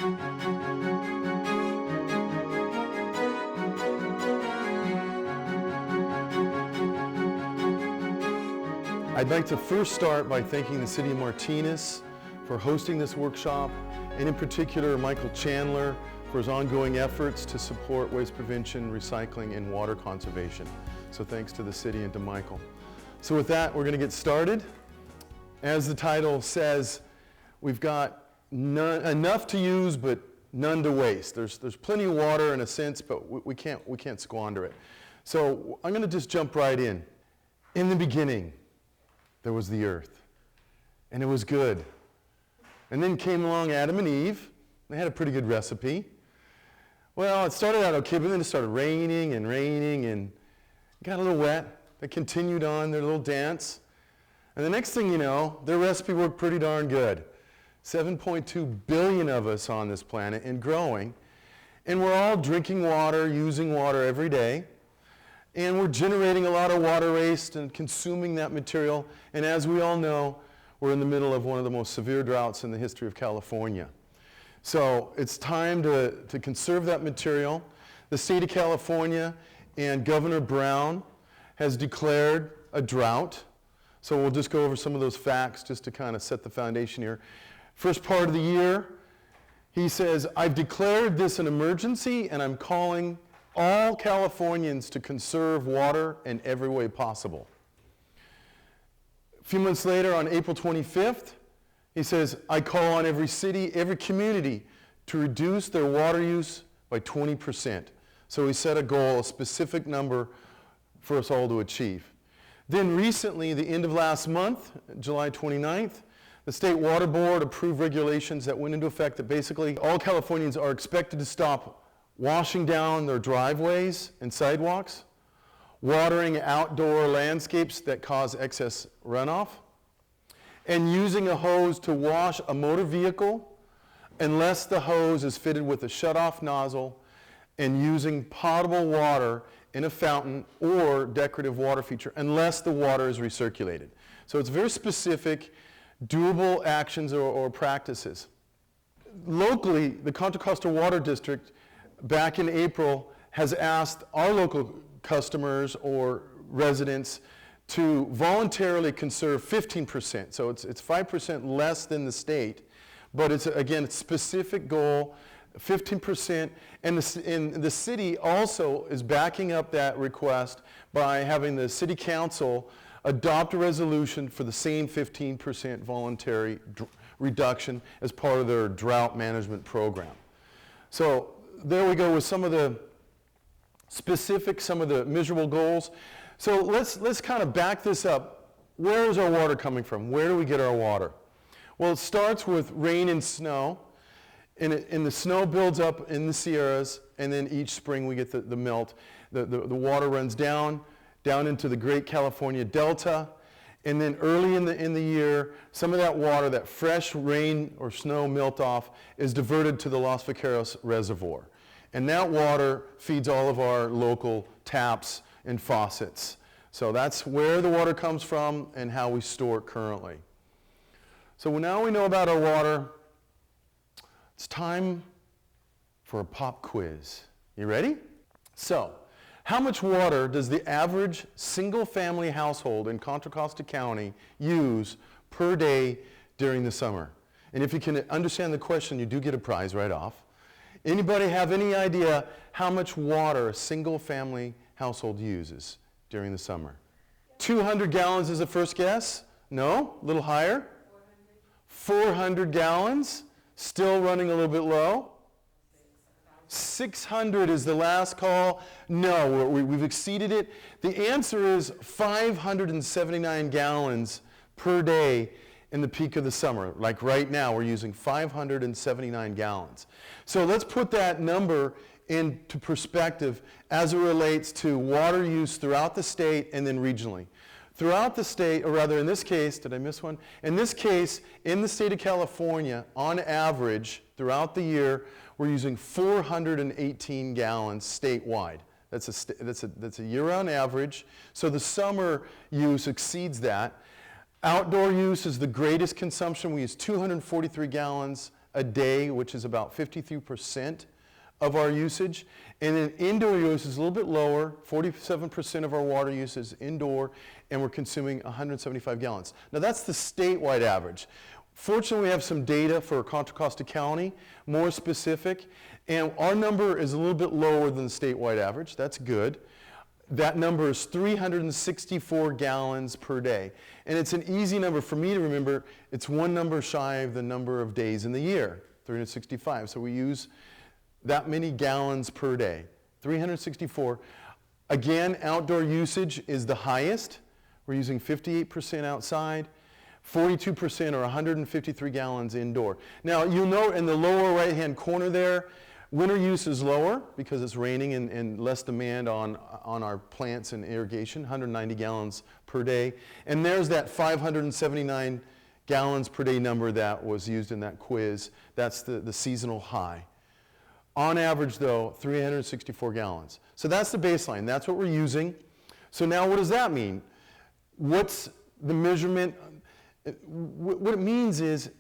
I'd like to first start by thanking the City of Martinez for hosting this workshop, and in particular Michael Chandler for his ongoing efforts to support waste prevention, recycling, and water conservation. So thanks to the city and to Michael. So with that, we're going to get started. As the title says, we've got enough to use, but none to waste. There's plenty of water in a sense, but we can't squander it. So I'm going to just jump right in. In the beginning, there was the earth, and it was good. And then came along Adam and Eve. They had a pretty good recipe. Well, it started out okay, but then it started raining and got a little wet. They continued on their little dance. And the next thing you know, their recipe worked pretty darn good. 7.2 billion of us on this planet and growing. And we're all drinking water, using water every day. And we're generating a lot of water waste and consuming that material. And as we all know, we're in the middle of one of the most severe droughts in the history of California. So it's time to conserve that material. The state of California and Governor Brown has declared a drought. So we'll just go over some of those facts just to kind of set the foundation here. First part of the year, he says, I've declared this an emergency and I'm calling all Californians to conserve water in every way possible. A few months later, on April 25th, he says, I call on every city, every community to reduce their water use by 20%. So he set a goal, a specific number for us all to achieve. Then recently, the end of last month, July 29th, the State Water Board approved regulations that went into effect that basically all Californians are expected to stop washing down their driveways and sidewalks, watering outdoor landscapes that cause excess runoff, and using a hose to wash a motor vehicle unless the hose is fitted with a shutoff nozzle, and using potable water in a fountain or decorative water feature unless the water is recirculated. So it's very specific, doable actions or practices. Locally, the Contra Costa Water District back in April has asked our local customers or residents to voluntarily conserve 15%. So it's 5% less than the state, but it's, again, it's a specific goal, 15%. And the city also is backing up that request by having the city council adopt a resolution for the same 15% voluntary reduction as part of their drought management program. So there we go with some of the specifics, some of the measurable goals. So let's kind of back this up. Where is our water coming from? Where do we get our water? Well, it starts with rain and snow, and the snow builds up in the Sierras, and then each spring we get the melt. The water runs down into the Great California Delta, and then early in the year, some of that water, that fresh rain or snow melt off, is diverted to the Los Vaqueros Reservoir. And that water feeds all of our local taps and faucets. So that's where the water comes from and how we store it currently. So now we know about our water. It's time for a pop quiz. You ready? So, how much water does the average single-family household in Contra Costa County use per day during the summer? And if you can understand the question, you do get a prize right off. Anybody have any idea how much water a single-family household uses during the summer? 200 gallons is the first guess? No? A little higher? 400 gallons? Still running a little bit low? 600 is the last call. No, we've exceeded it. The answer is 579 gallons per day in the peak of the summer. Like right now, we're using 579 gallons. So let's put that number into perspective as it relates to water use throughout the state and then regionally. Throughout the state, or rather in this case, did I miss one? In this case, in the state of California, on average, throughout the year, we're using 418 gallons statewide. That's a year-round average. So the summer use exceeds that. Outdoor use is the greatest consumption. We use 243 gallons a day, which is about 53% of our usage. And then indoor use is a little bit lower. 47% of our water use is indoor, and we're consuming 175 gallons. Now that's the statewide average. Fortunately, we have some data for Contra Costa County, more specific, and our number is a little bit lower than the statewide average. That's good. That number is 364 gallons per day. And it's an easy number for me to remember. It's one number shy of the number of days in the year, 365. So we use that many gallons per day, 364. Again, outdoor usage is the highest. We're using 58% outside, 42% or 153 gallons indoor. Now, you'll note in the lower right-hand corner there, winter use is lower because it's raining and less demand on our plants and irrigation, 190 gallons per day. And there's that 579 gallons per day number that was used in that quiz. That's the seasonal high. On average, though, 364 gallons. So that's the baseline. That's what we're using. So now what does that mean? What's the measurement? What it means is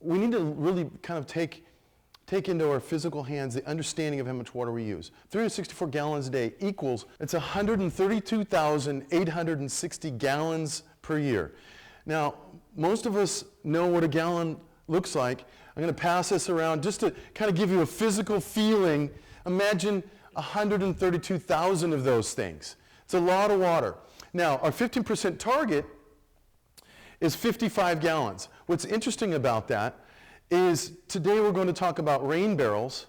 we need to really kind of take into our physical hands the understanding of how much water we use. 364 gallons a day equals, it's 132,860 gallons per year. Now, most of us know what a gallon looks like. I'm going to pass this around just to kind of give you a physical feeling. Imagine 132,000 of those things. It's a lot of water. Now, our 15% target is 55 gallons. What's interesting about that is today we're going to talk about rain barrels,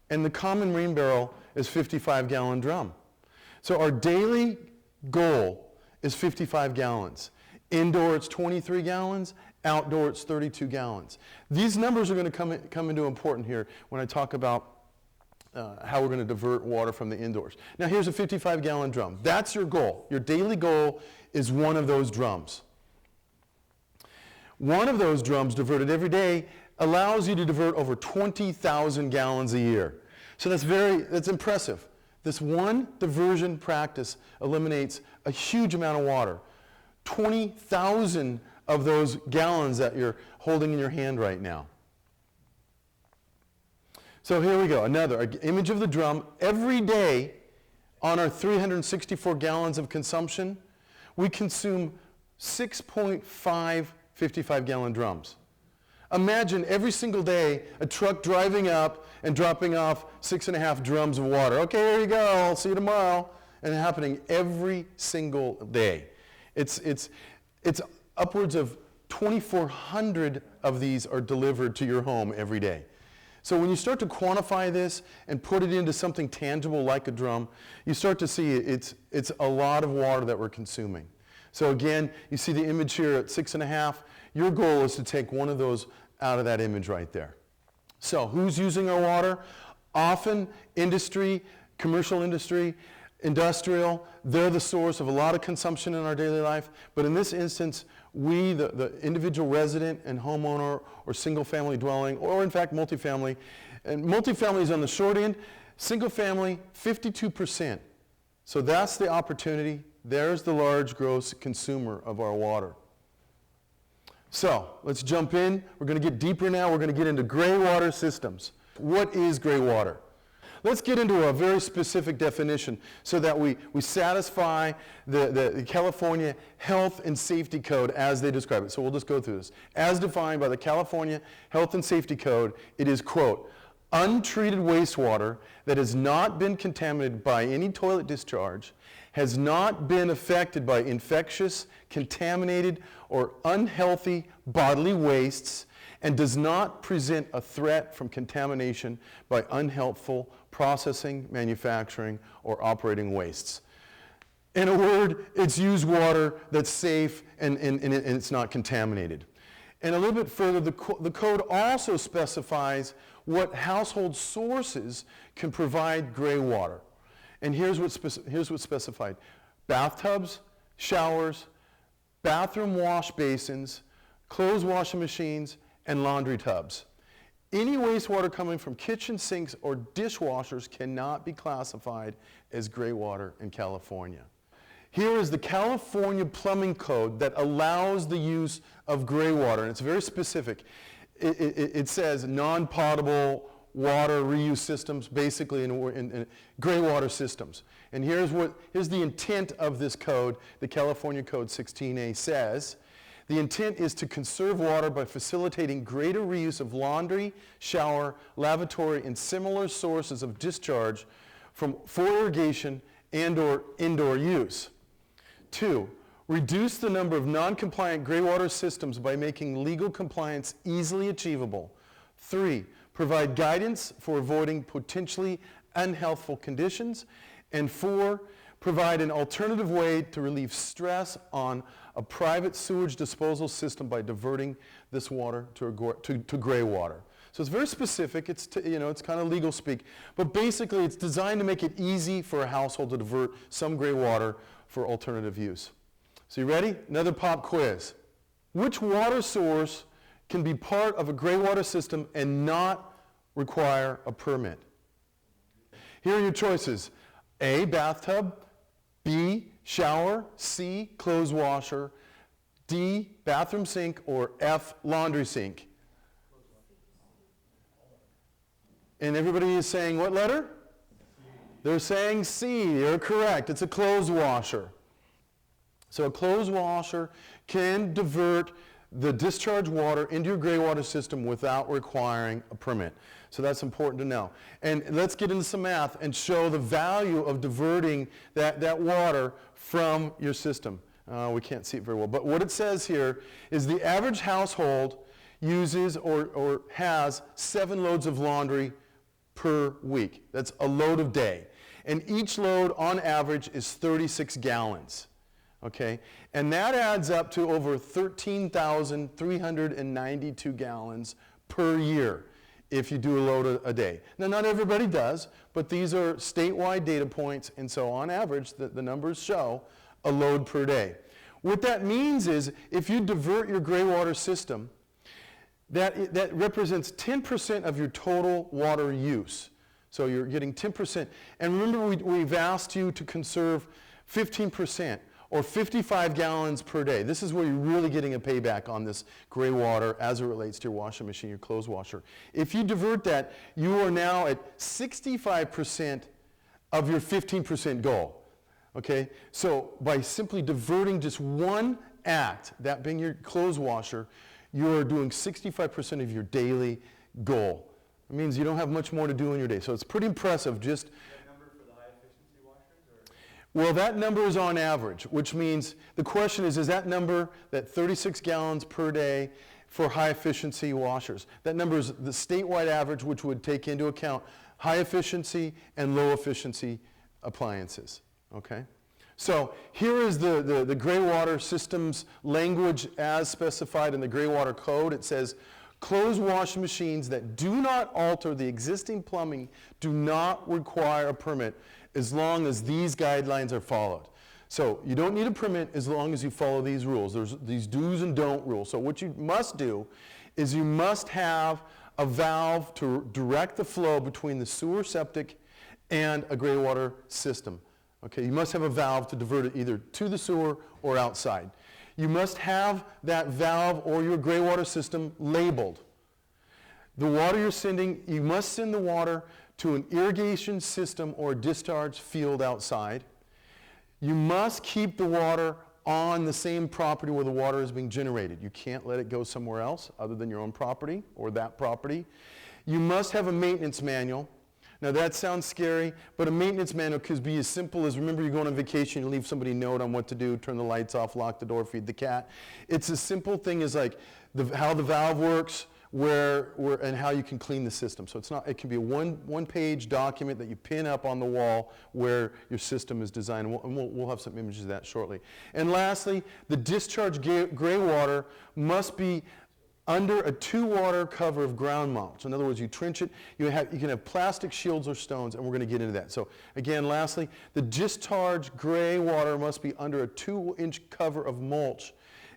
and the common rain barrel is 55-gallon drum. So our daily goal is 55 gallons. Indoor it's 23 gallons, outdoor it's 32 gallons. These numbers are going to come into important here when I talk about how we're going to divert water from the indoors. Now here's a 55-gallon drum. That's your goal. Your daily goal is one of those drums. One of those drums diverted every day allows you to divert over 20,000 gallons a year. So that's impressive. This one diversion practice eliminates a huge amount of water. 20,000 of those gallons that you're holding in your hand right now. So here we go, another image of the drum. Every day on our 364 gallons of consumption, we consume 6.5 55-gallon drums. Imagine every single day a truck driving up and dropping off 6.5 drums of water. Okay, here you go, I'll see you tomorrow. And happening every single day. It's upwards of 2,400 of these are delivered to your home every day. So when you start to quantify this and put it into something tangible like a drum, you start to see it's a lot of water that we're consuming. So again, you see the image here at 6.5. Your goal is to take one of those out of that image right there. So who's using our water? Often industry, commercial industry, industrial, they're the source of a lot of consumption in our daily life. But in this instance, we, the individual resident and homeowner or single family dwelling, or in fact multifamily, and multifamily is on the short end, single family, 52%. So that's the opportunity. There's the large gross consumer of our water. So let's jump in. We're going to get deeper now. We're going to get into gray water systems. What is gray water? Let's get into a very specific definition so that we satisfy the California Health and Safety Code as they describe it. So we'll just go through this. As defined by the California Health and Safety Code, it is, quote, untreated wastewater that has not been contaminated by any toilet discharge, has not been affected by infectious, contaminated, or unhealthy bodily wastes, and does not present a threat from contamination by unhelpful processing, manufacturing, or operating wastes. In a word, it's used water that's safe and it's not contaminated. And a little bit further, the code also specifies what household sources can provide gray water. And here's what's specified. Bathtubs, showers, bathroom wash basins, clothes washing machines, and laundry tubs. Any wastewater coming from kitchen sinks or dishwashers cannot be classified as gray water in California. Here is the California Plumbing Code that allows the use of gray water, and it's very specific. it says non-potable water reuse systems, basically in gray water systems. And here's the intent of this code. The California Code 16A says, the intent is to conserve water by facilitating greater reuse of laundry, shower, lavatory, and similar sources of discharge for irrigation and/or indoor use. 2, reduce the number of non-compliant gray water systems by making legal compliance easily achievable. 3, provide guidance for avoiding potentially unhealthful conditions. And 4, provide an alternative way to relieve stress on a private sewage disposal system by diverting this water to gray water. So it's very specific. It's kind of legal speak, but basically it's designed to make it easy for a household to divert some gray water for alternative use. So you ready? Another pop quiz. Which water source can be part of a gray water system and not require a permit? Here are your choices. A, bathtub. B, shower. C, clothes washer. D, bathroom sink. Or F, laundry sink. And everybody is saying what letter? C. They're saying C. You're correct. It's a clothes washer. So a clothes washer can divert the discharge water into your gray water system without requiring a permit. So that's important to know. And let's get into some math and show the value of diverting that water from your system. We can't see it very well, but what it says here is the average household uses or has 7 loads of laundry per week. That's a load a day. And each load on average is 36 gallons. Okay, and that adds up to over 13,392 gallons per year if you do a load a day. Now, not everybody does, but these are statewide data points, and so on average, the numbers show a load per day. What that means is if you divert your gray water system, that represents 10% of your total water use. So you're getting 10%. And remember, we've asked you to conserve 15%. Or 55 gallons per day. This is where you're really getting a payback on this gray water as it relates to your washing machine, your clothes washer. If you divert that, you are now at 65% of your 15% goal. Okay? So by simply diverting just one act, that being your clothes washer, you are doing 65% of your daily goal. It means you don't have much more to do in your day. So it's pretty impressive. Just well, that number is on average, which means the question is that number, that 36 gallons per day for high-efficiency washers, that number is the statewide average, which would take into account high-efficiency and low-efficiency appliances, okay? So here is the gray water systems language as specified in the gray water code. It says, clothes washing machines that do not alter the existing plumbing do not require a permit as long as these guidelines are followed. So you don't need a permit as long as you follow these rules. There's these do's and don't rules. So what you must do is you must have a valve to direct the flow between the sewer septic and a gray water system. Okay, you must have a valve to divert it either to the sewer or outside. You must have that valve or your gray water system labeled. The water you're sending, you must send the water to an irrigation system or discharge field outside. You must keep the water on the same property where the water is being generated. You can't let it go somewhere else other than your own property or that property. You must have a maintenance manual. Now that sounds scary, but a maintenance manual could be as simple as, remember, you're going on vacation, you leave somebody a note on what to do, turn the lights off, lock the door, feed the cat. It's a simple thing as like how the valve works, where and how you can clean the system. So it can be a one-page document that you pin up on the wall where your system is designed. We'll have some images of that shortly. And lastly, the discharge gray water must be under a 2-water cover of ground mulch. In other words, you trench it, you can have plastic shields or stones, and we're going to get into that. So again, lastly, the discharge gray water must be under a 2-inch cover of mulch,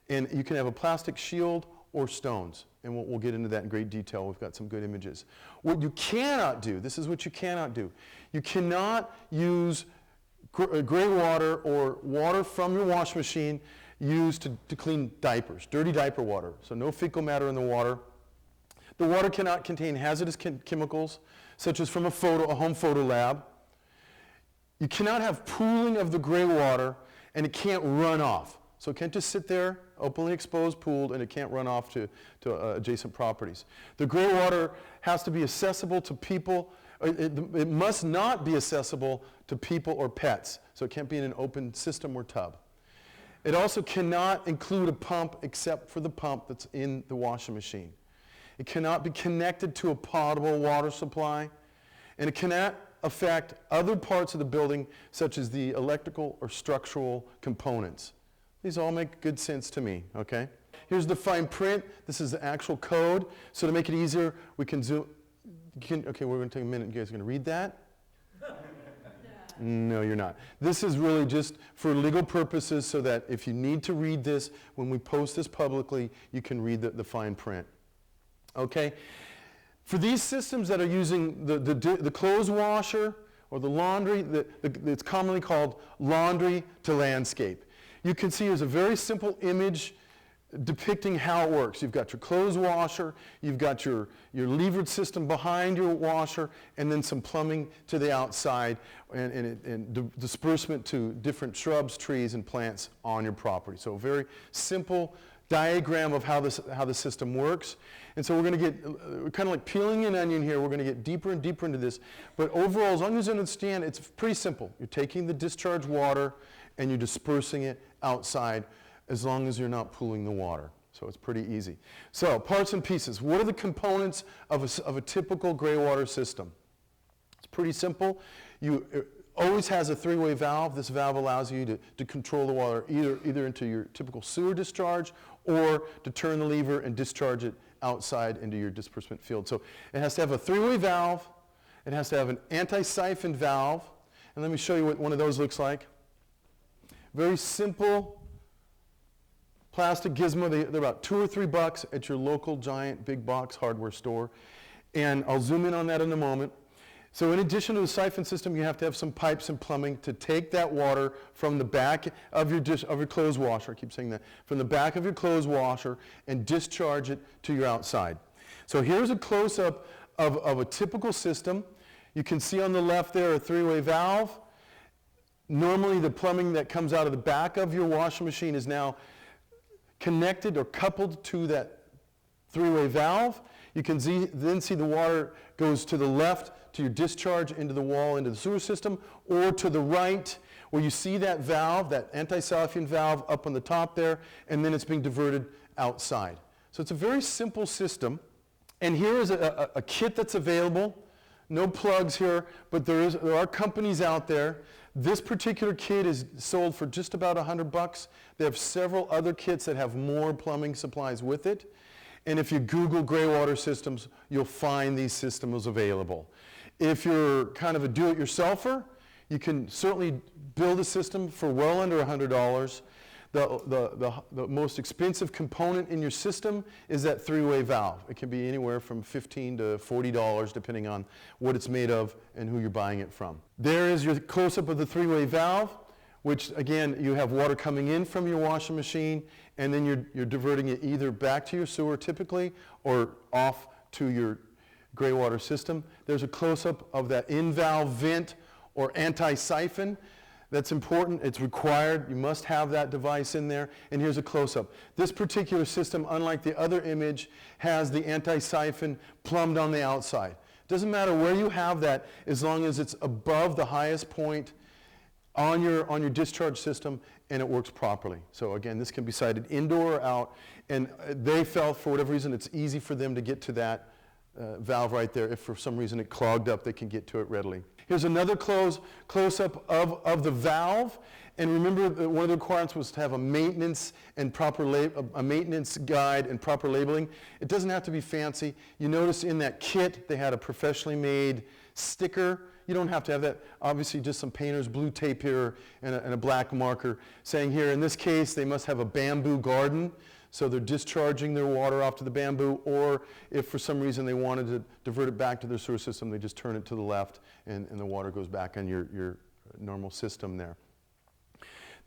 and you can have a plastic shield or stones. And we'll get into that in great detail. We've got some good images. What you cannot do, this is what you cannot do. You cannot use gray water or water from your wash machine used to clean diapers, dirty diaper water. So no fecal matter in the water. The water cannot contain hazardous chemicals, such as from a home photo lab. You cannot have pooling of the gray water, and it can't run off. So it can't just sit there, openly exposed, pooled, and it can't run off to adjacent properties. The gray water has to be accessible to people. It must not be accessible to people or pets, so it can't be in an open system or tub. It also cannot include a pump except for the pump that's in the washing machine. It cannot be connected to a potable water supply, and it cannot affect other parts of the building, such as the electrical or structural components. These all make good sense to me, okay? Here's the fine print. This is the actual code. So to make it easier, we can zoom. Okay, we're going to take a minute. You guys are going to read that? No, you're not. This is really just for legal purposes so that if you need to read this, when we post this publicly, you can read the fine print. Okay? For these systems that are using the clothes washer or the laundry, it's commonly called laundry to landscape. You can see here's a very simple image depicting how it works. You've got your clothes washer, you've got your levered system behind your washer, and then some plumbing to the outside and disbursement to different shrubs, trees, and plants on your property. So a very simple diagram of how the system works. And so we're going to get, kind of like peeling an onion here, we're going to get deeper and deeper into this. But overall, as long as you understand, it's pretty simple. You're taking the discharged water and you're dispersing it outside as long as you're not pooling the water. So it's pretty easy. So parts and pieces. What are the components of a typical gray water system? It's pretty simple. It always has a three-way valve. This valve allows you to control the water either into your typical sewer discharge or to turn the lever and discharge it outside into your disbursement field. So it has to have a three-way valve. It has to have an anti-siphon valve. And let me show you what one of those looks like. Very simple plastic gizmo. They're about $2 or $3 at your local giant big box hardware store. And I'll zoom in on that in a moment. So in addition to the siphon system, you have to have some pipes and plumbing to take that water from the back of your clothes washer, I keep saying that, from the back of your clothes washer and discharge it to your outside. So here's a close-up of a typical system. You can see on the left there a three-way valve. Normally the plumbing that comes out of the back of your washing machine is now connected or coupled to that three-way valve. You can then see the water goes to the left to your discharge into the wall, into the sewer system, or to the right where you see that valve, that anti-siphon valve up on the top there, and then it's being diverted outside. So it's a very simple system. And here is a kit that's available. No plugs here, but there are companies out there. This particular kit is sold for just about $100. They have several other kits that have more plumbing supplies with it. And if you Google gray water systems, you'll find these systems available. If you're kind of a do-it-yourselfer, you can certainly build a system for well under $100. The most expensive component in your system is that three-way valve. It can be anywhere from $15 to $40 depending on what it's made of and who you're buying it from. There is your close-up of the three-way valve, which again, you have water coming in from your washing machine, and then you're diverting it either back to your sewer typically or off to your gray water system. There's a close-up of that in-valve vent or anti-siphon. That's important. It's required. You must have that device in there. And here's a close-up. This particular system, unlike the other image, has the anti-siphon plumbed on the outside. It doesn't matter where you have that as long as it's above the highest point on your discharge system and it works properly. So again, this can be sited indoor or out. And they felt, for whatever reason, it's easy for them to get to that valve right there. If for some reason it clogged up, they can get to it readily. Here's another close-up of the valve. And remember, one of the requirements was to have a maintenance and a maintenance guide and proper labeling. It doesn't have to be fancy. You notice in that kit they had a professionally made sticker. You don't have to have that. Obviously, just some painter's blue tape here and a black marker saying here, in this case, they must have a bamboo garden. So they're discharging their water off to the bamboo, or if for some reason they wanted to divert it back to their sewer system, they just turn it to the left and the water goes back on your normal system there.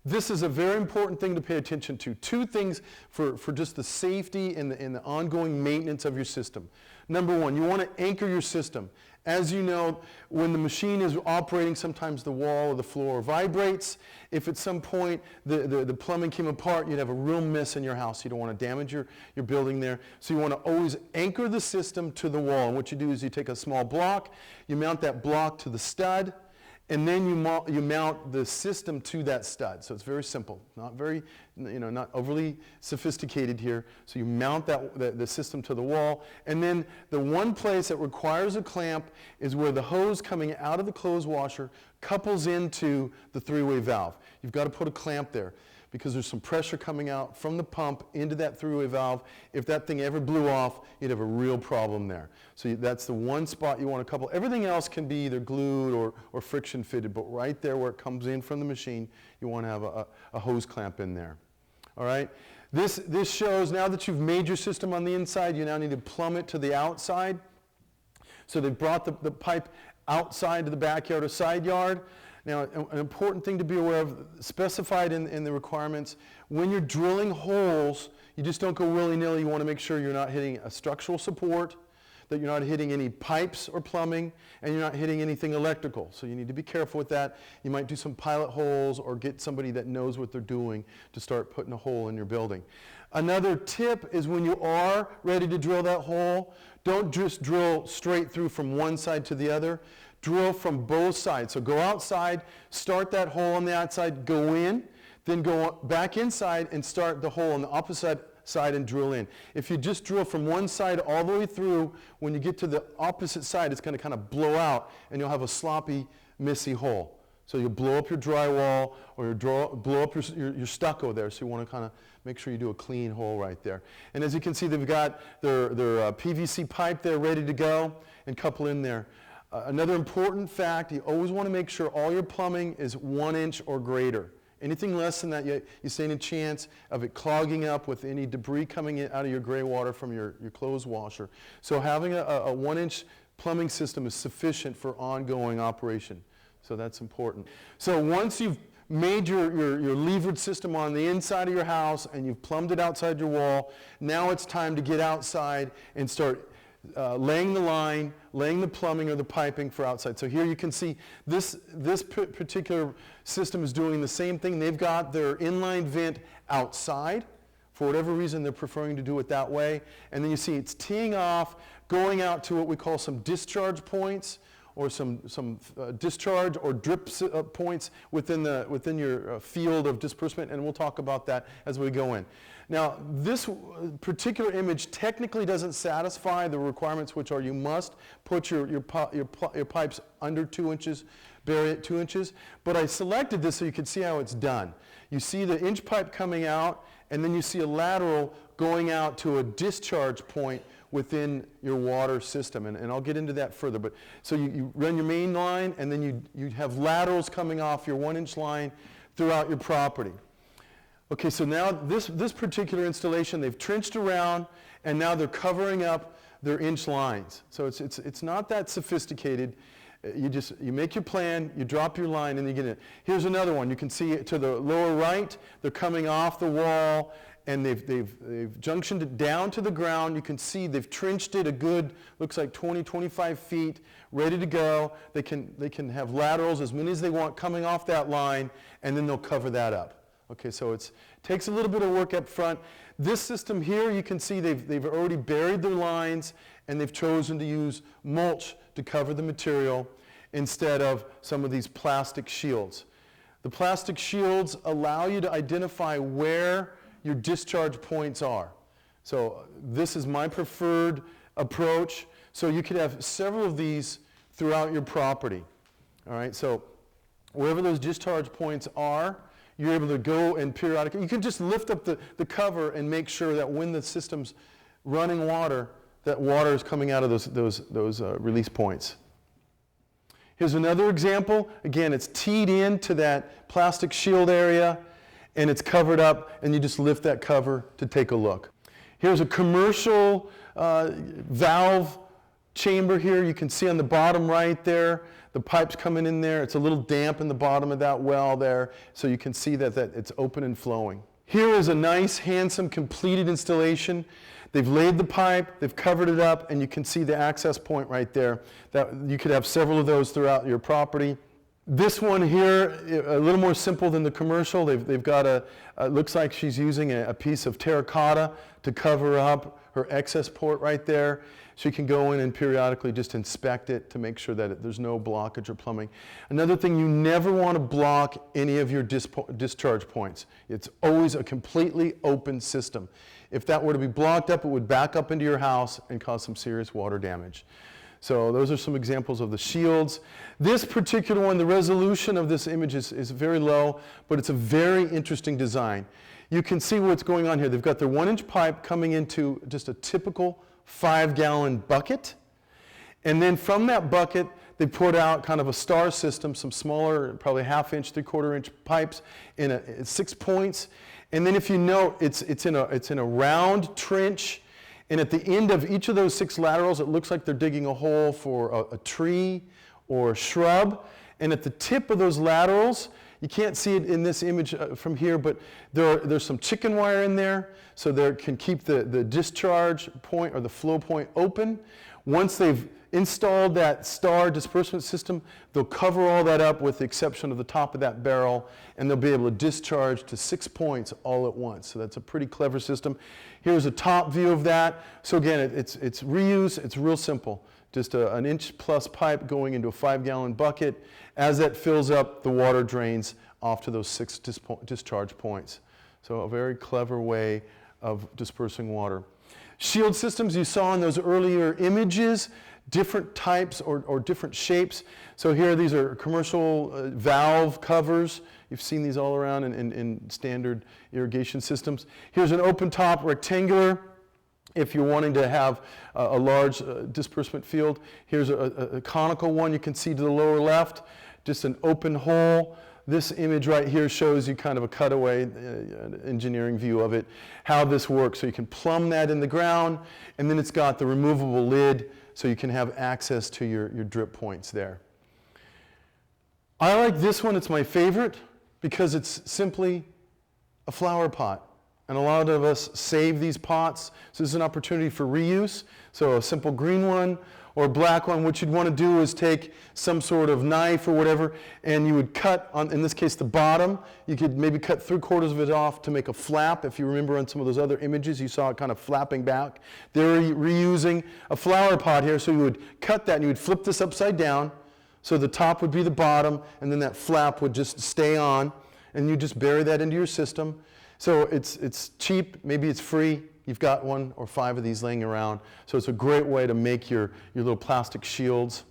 This is a very important thing to pay attention to. Two things for just the safety and the ongoing maintenance of your system. Number one, you want to anchor your system. As you know, when the machine is operating, sometimes the wall or the floor vibrates. If at some point the plumbing came apart, you'd have a real mess in your house. You don't want to damage your building there. So you want to always anchor the system to the wall. And what you do is you take a small block, you mount that block to the stud, and then you mount the system to that stud. So it's very simple, not very, not overly sophisticated here. So you mount the system to the wall, and then the one place that requires a clamp is where the hose coming out of the clothes washer couples into the three-way valve. You've got to put a clamp there, because there's some pressure coming out from the pump into that three-way valve. If that thing ever blew off, you'd have a real problem there. So that's the one spot you want to couple. Everything else can be either glued or friction fitted, but right there where it comes in from the machine, you want to have a hose clamp in there. All right? This shows now that you've made your system on the inside, you now need to plumb it to the outside. So they've brought the pipe outside to the backyard or side yard. Now, an important thing to be aware of, specified in the requirements, when you're drilling holes, you just don't go willy-nilly. You want to make sure you're not hitting a structural support, that you're not hitting any pipes or plumbing, and you're not hitting anything electrical. So you need to be careful with that. You might do some pilot holes or get somebody that knows what they're doing to start putting a hole in your building. Another tip is when you are ready to drill that hole, don't just drill straight through from one side to the other. Drill from both sides. So go outside, start that hole on the outside, go in, then go back inside and start the hole on the opposite side and drill in. If you just drill from one side all the way through, when you get to the opposite side, it's going to kind of blow out and you'll have a sloppy, messy hole. So you'll blow up your drywall or blow up your stucco there. So you want to kind of make sure you do a clean hole right there. And as you can see, they've got their PVC pipe there ready to go and couple in there. Another important fact, you always want to make sure all your plumbing is 1 inch or greater. Anything less than that, you stand a chance of it clogging up with any debris coming in out of your gray water from your clothes washer. So having a 1 inch plumbing system is sufficient for ongoing operation. So that's important. So once you've made your levered system on the inside of your house and you've plumbed it outside your wall, now it's time to get outside and start laying the line, laying the plumbing or the piping for outside. So here you can see this particular system is doing the same thing. They've got their inline vent outside. For whatever reason, they're preferring to do it that way. And then you see it's teeing off, going out to what we call some discharge points, or some discharge or drip points within your field of disbursement, and we'll talk about that as we go in. Now, this particular image technically doesn't satisfy the requirements, which are you must put your pipes under 2 inches, bury it 2 inches, but I selected this so you can see how it's done. You see the inch pipe coming out, and then you see a lateral going out to a discharge point within your water system, and I'll get into that further. But so you run your main line, and then you have laterals coming off your 1 inch line throughout your property. Okay, so now this particular installation, they've trenched around, and now they're covering up their inch lines. So it's not that sophisticated. You make your plan, you drop your line, and you get it. Here's another one. You can see to the lower right, they're coming off the wall, and they've junctioned it down to the ground. You can see they've trenched it a good, looks like 20, 25 feet, ready to go. They can have laterals as many as they want coming off that line, and then they'll cover that up. Okay, so it takes a little bit of work up front. This system here, you can see they've already buried their lines, and they've chosen to use mulch to cover the material instead of some of these plastic shields. The plastic shields allow you to identify where your discharge points are. So this is my preferred approach. So you could have several of these throughout your property. All right, so wherever those discharge points are, you're able to go and periodically, you can just lift up the cover and make sure that when the system's running water, that water is coming out of those release points. Here's another example. Again, it's teed into that plastic shield area, and it's covered up, and you just lift that cover to take a look. Here's a commercial valve chamber here. You can see on the bottom right there, the pipe's coming in there. It's a little damp in the bottom of that well there, so you can see that it's open and flowing. Here is a nice, handsome, completed installation. They've laid the pipe, they've covered it up, and you can see the access point right there. That you could have several of those throughout your property. This one here, a little more simple than the commercial. They've got looks like she's using a piece of terracotta to cover up her excess port right there. She can go in and periodically just inspect it to make sure that there's no blockage or plumbing. Another thing, you never want to block any of your discharge points. It's always a completely open system. If that were to be blocked up, it would back up into your house and cause some serious water damage. So those are some examples of the shields. This particular one, the resolution of this image is very low, but it's a very interesting design. You can see what's going on here. They've got their 1-inch pipe coming into just a typical 5-gallon bucket. And then from that bucket, they put out kind of a star system, some smaller, probably 1/2-inch, 3/4-inch pipes in 6 points. And then if you note, it's in a round trench. And at the end of each of those 6 laterals, it looks like they're digging a hole for a tree or a shrub. And at the tip of those laterals, you can't see it in this image from here, but there's some chicken wire in there, so they can keep the discharge point or the flow point open. Once they've installed that star disbursement system, they'll cover all that up with the exception of the top of that barrel, and they'll be able to discharge to 6 points all at once. So that's a pretty clever system. Here's a top view of that. So again, it's reuse. It's real simple. Just an 1-inch+ pipe going into a 5-gallon bucket. As that fills up, the water drains off to those 6 discharge points. So a very clever way of dispersing water. Shield systems you saw in those earlier images, different types or different shapes. So here these are commercial valve covers. You've seen these all around in standard irrigation systems. Here's an open top rectangular. If you're wanting to have a large disbursement field, here's a conical one you can see to the lower left, just an open hole. This image right here shows you kind of a cutaway engineering view of it, how this works. So you can plumb that in the ground, and then it's got the removable lid so you can have access to your drip points there. I like this one, it's my favorite, because it's simply a flower pot. And a lot of us save these pots, so this is an opportunity for reuse. So a simple green one or a black one, what you'd want to do is take some sort of knife or whatever, and you would cut, on, in this case, the bottom. You could maybe cut 3/4 of it off to make a flap. If you remember on some of those other images, you saw it kind of flapping back. They're reusing a flower pot here, so you would cut that and you would flip this upside down. So the top would be the bottom, and then that flap would just stay on, and you just bury that into your system. So it's cheap, maybe it's free. You've got 1 or 5 of these laying around. So it's a great way to make your little plastic shields.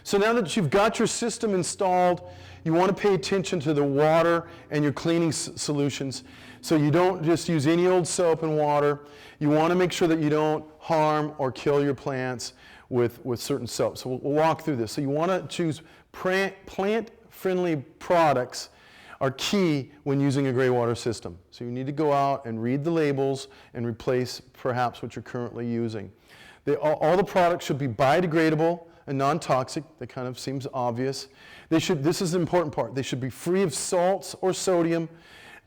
So now that you've got your system installed, you want to pay attention to the water and your cleaning solutions. So you don't just use any old soap and water. You want to make sure that you don't harm or kill your plants with certain soaps. So we'll walk through this. So you want to choose plant-friendly products are key when using a gray water system. So you need to go out and read the labels and replace perhaps what you're currently using. All the products should be biodegradable and non-toxic. That kind of seems obvious. This is the important part. They should be free of salts or sodium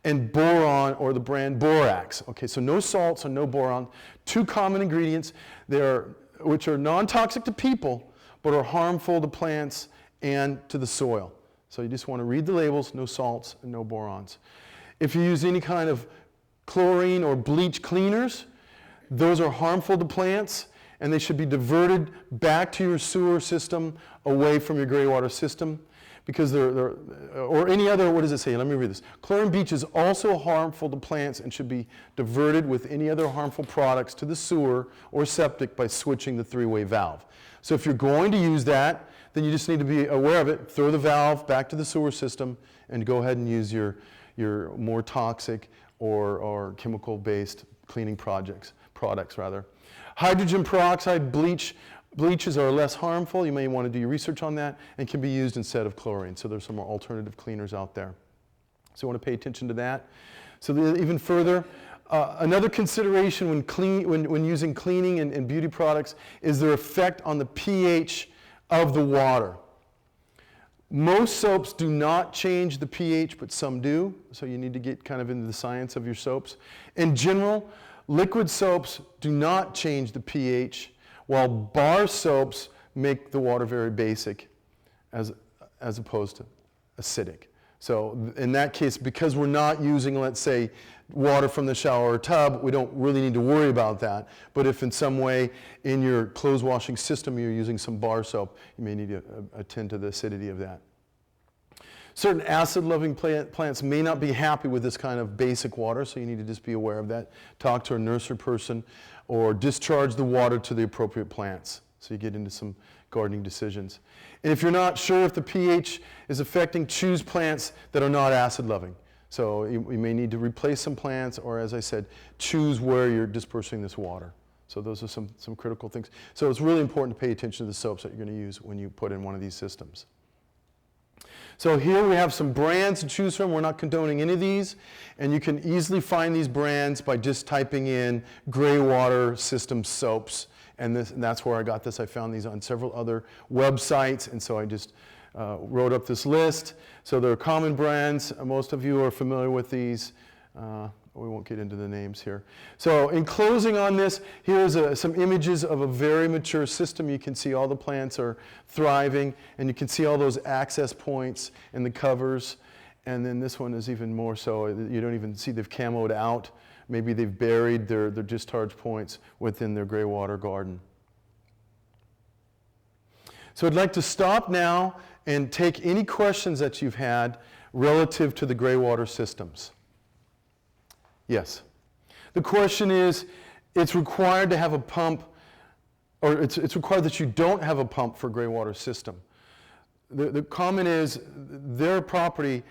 and boron or the brand borax. Okay, so no salts and no boron. 2 common ingredients which are non-toxic to people but are harmful to plants and to the soil. So you just want to read the labels, no salts and no borons. If you use any kind of chlorine or bleach cleaners, those are harmful to plants, and they should be diverted back to your sewer system away from your gray water system, because or any other, what does it say? Let me read this. Chlorine bleach is also harmful to plants and should be diverted with any other harmful products to the sewer or septic by switching the 3-way valve. So if you're going to use that, then you just need to be aware of it, throw the valve back to the sewer system, and go ahead and use your more toxic or chemical-based cleaning products. Hydrogen peroxide bleaches are less harmful. You may want to do your research on that, and can be used instead of chlorine. So there's some more alternative cleaners out there. So you want to pay attention to that. So even further, Another consideration when using cleaning and beauty products is their effect on the pH of the water. Most soaps do not change the pH, but some do, so you need to get kind of into the science of your soaps. In general, liquid soaps do not change the pH, while bar soaps make the water very basic as opposed to acidic. So in that case, because we're not using, let's say, water from the shower or tub, we don't really need to worry about that. But if in some way in your clothes washing system you're using some bar soap, you may need to attend to the acidity of that. Certain acid-loving plants may not be happy with this kind of basic water, so you need to just be aware of that. Talk to a nursery person or discharge the water to the appropriate plants. So you get into some gardening decisions. And if you're not sure if the pH is affecting, choose plants that are not acid-loving. So you may need to replace some plants, or as I said, choose where you're dispersing this water. So those are some critical things. So it's really important to pay attention to the soaps that you're going to use when you put in one of these systems. So here we have some brands to choose from. We're not condoning any of these, and you can easily find these brands by just typing in Gray Water System soaps, and that's where I got this. I found these on several other websites, and so I just wrote up this list. So they're common brands. Most of you are familiar with these. We won't get into the names here. So in closing on this, here's some images of a very mature system. You can see all the plants are thriving, and you can see all those access points and the covers. And then this one is even more so. You don't even see they've camoed out. Maybe they've buried their discharge points within their gray water garden. So I'd like to stop now and take any questions that you've had relative to the gray water systems. Yes. The question is, it's required to have a pump, or it's required that you don't have a pump for gray water system. The comment is their property,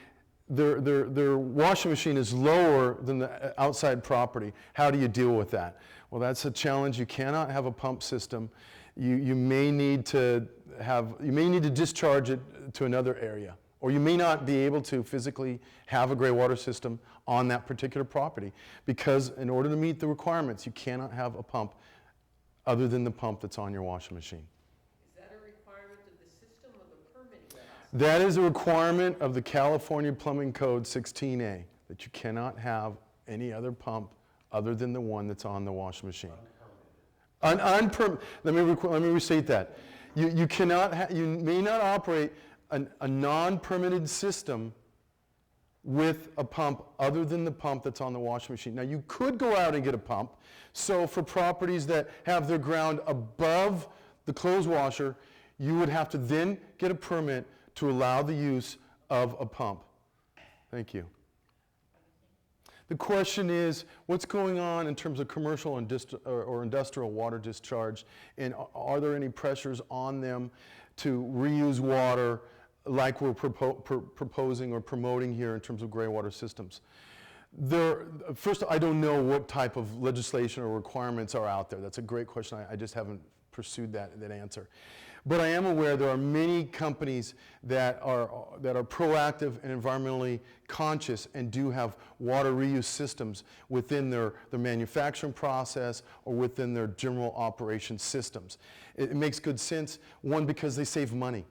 their washing machine is lower than the outside property. How do you deal with that? Well, that's a challenge. You cannot have a pump system. You may need to discharge it to another area, or you may not be able to physically have a gray water system on that particular property, because in order to meet the requirements, you cannot have a pump other than the pump that's on your washing machine. Is that a requirement of the system or the permitting process? That is a requirement of the California Plumbing Code 16A, that you cannot have any other pump other than the one that's on the washing machine. Let me restate that. You may not operate a non-permitted system with a pump other than the pump that's on the washing machine. Now, you could go out and get a pump. So for properties that have their ground above the clothes washer, you would have to then get a permit to allow the use of a pump. Thank you. The question is, what's going on in terms of commercial or industrial water discharge, and are there any pressures on them to reuse water like we're proposing or promoting here in terms of gray water systems? First, I don't know what type of legislation or requirements are out there. That's a great question. I just haven't pursued that answer. But I am aware there are many companies that are proactive and environmentally conscious and do have water reuse systems within their manufacturing process or within their general operation systems. It makes good sense, one, because they save money.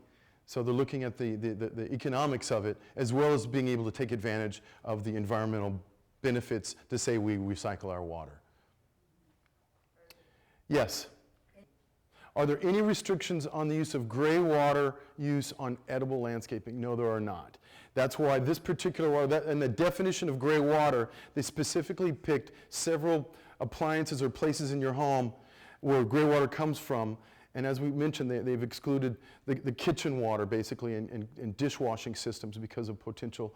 So they're looking at the economics of it, as well as being able to take advantage of the environmental benefits to say we recycle our water. Yes? Are there any restrictions on the use of gray water use on edible landscaping? No, there are not. That's why this particular water, and the definition of gray water, they specifically picked several appliances or places in your home where gray water comes from. And as we mentioned, they've excluded the kitchen water, basically, in dishwashing systems because of potential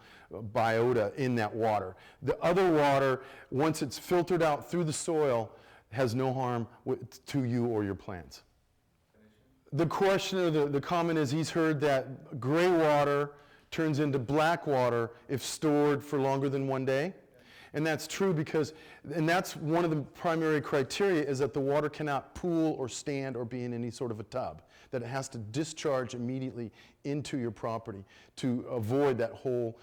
biota in that water. The other water, once it's filtered out through the soil, has no harm to you or your plants. The question or the comment is he's heard that gray water turns into black water if stored for longer than 1 day. And that's true because, and that's one of the primary criteria, is that the water cannot pool or stand or be in any sort of a tub, that it has to discharge immediately into your property to avoid that whole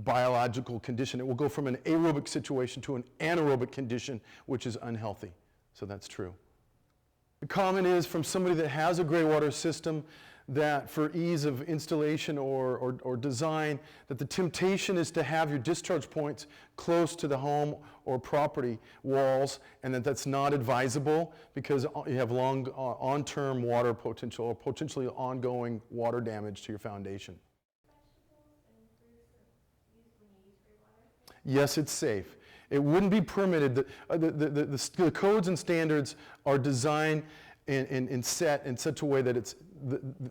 biological condition. It will go from an aerobic situation to an anaerobic condition, which is unhealthy. So that's true. The comment is from somebody that has a gray water system that for ease of installation or design, that the temptation is to have your discharge points close to the home or property walls, and that's not advisable because you have long on-term water potential or potentially ongoing water damage to your foundation. Yes, it's safe. It wouldn't be permitted. The codes and standards are designed and set in such a way that it's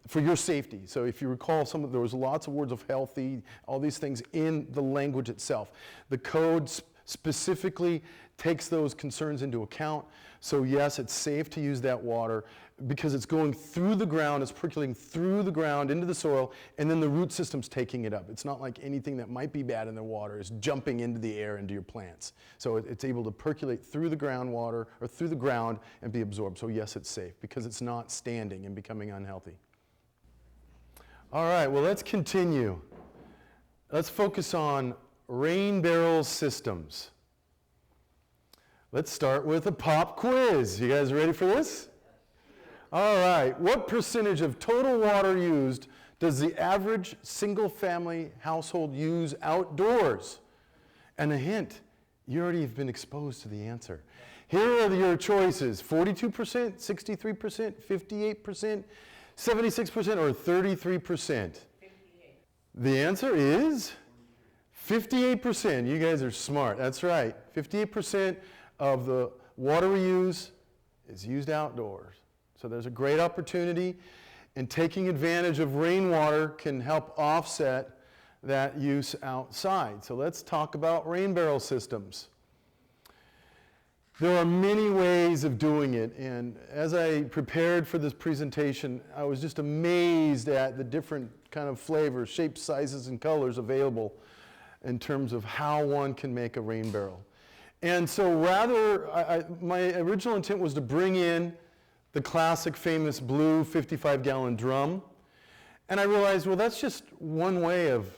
for your safety. So if you recall, there was lots of words of healthy, all these things in the language itself. The code specifically takes those concerns into account. So yes, it's safe to use that water because it's going through the ground, it's percolating through the ground into the soil, and then the root system's taking it up. It's not like anything that might be bad in the water is jumping into the air into your plants. So it's able to percolate through the groundwater or through the ground and be absorbed. So yes, it's safe because it's not standing and becoming unhealthy. All right, well, let's continue. Let's focus on rain barrel systems. Let's start with a pop quiz. You guys ready for this? All right, what percentage of total water used does the average single-family household use outdoors? And a hint, you already have been exposed to the answer. Here are your choices: 42%, 63%, 58%, 76%, or 33%? 58. The answer is 58%. You guys are smart. That's right. 58% of the water we use is used outdoors. So there's a great opportunity, and taking advantage of rainwater can help offset that use outside. So let's talk about rain barrel systems. There are many ways of doing it, and as I prepared for this presentation, I was just amazed at the different kind of flavors, shapes, sizes, and colors available in terms of how one can make a rain barrel. And so my original intent was to bring in the classic famous blue 55-gallon drum. And I realized, well, that's just one way of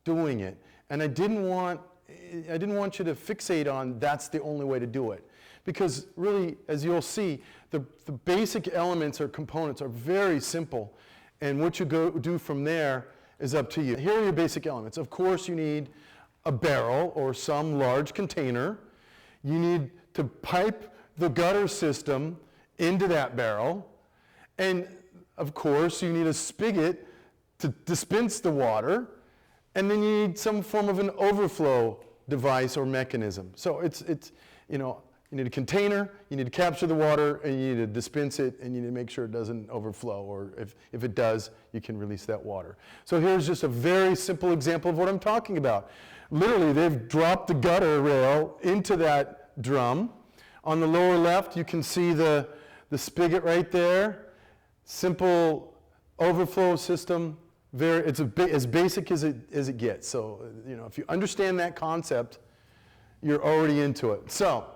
doing it. And I didn't want you to fixate on that's the only way to do it. Because really, as you'll see, the basic elements or components are very simple. And what you do from there is up to you. Here are your basic elements. Of course, you need a barrel or some large container. You need to pipe the gutter system into that barrel. And of course, you need a spigot to dispense the water. And then you need some form of an overflow device or mechanism. So you need a container, you need to capture the water, and you need to dispense it, and you need to make sure it doesn't overflow, or if it does, you can release that water. So here's just a very simple example of what I'm talking about. Literally, they've dropped the gutter rail into that drum. On the lower left, you can see the spigot right there. Simple overflow system. It's as basic as it gets. So, if you understand that concept, you're already into it. So,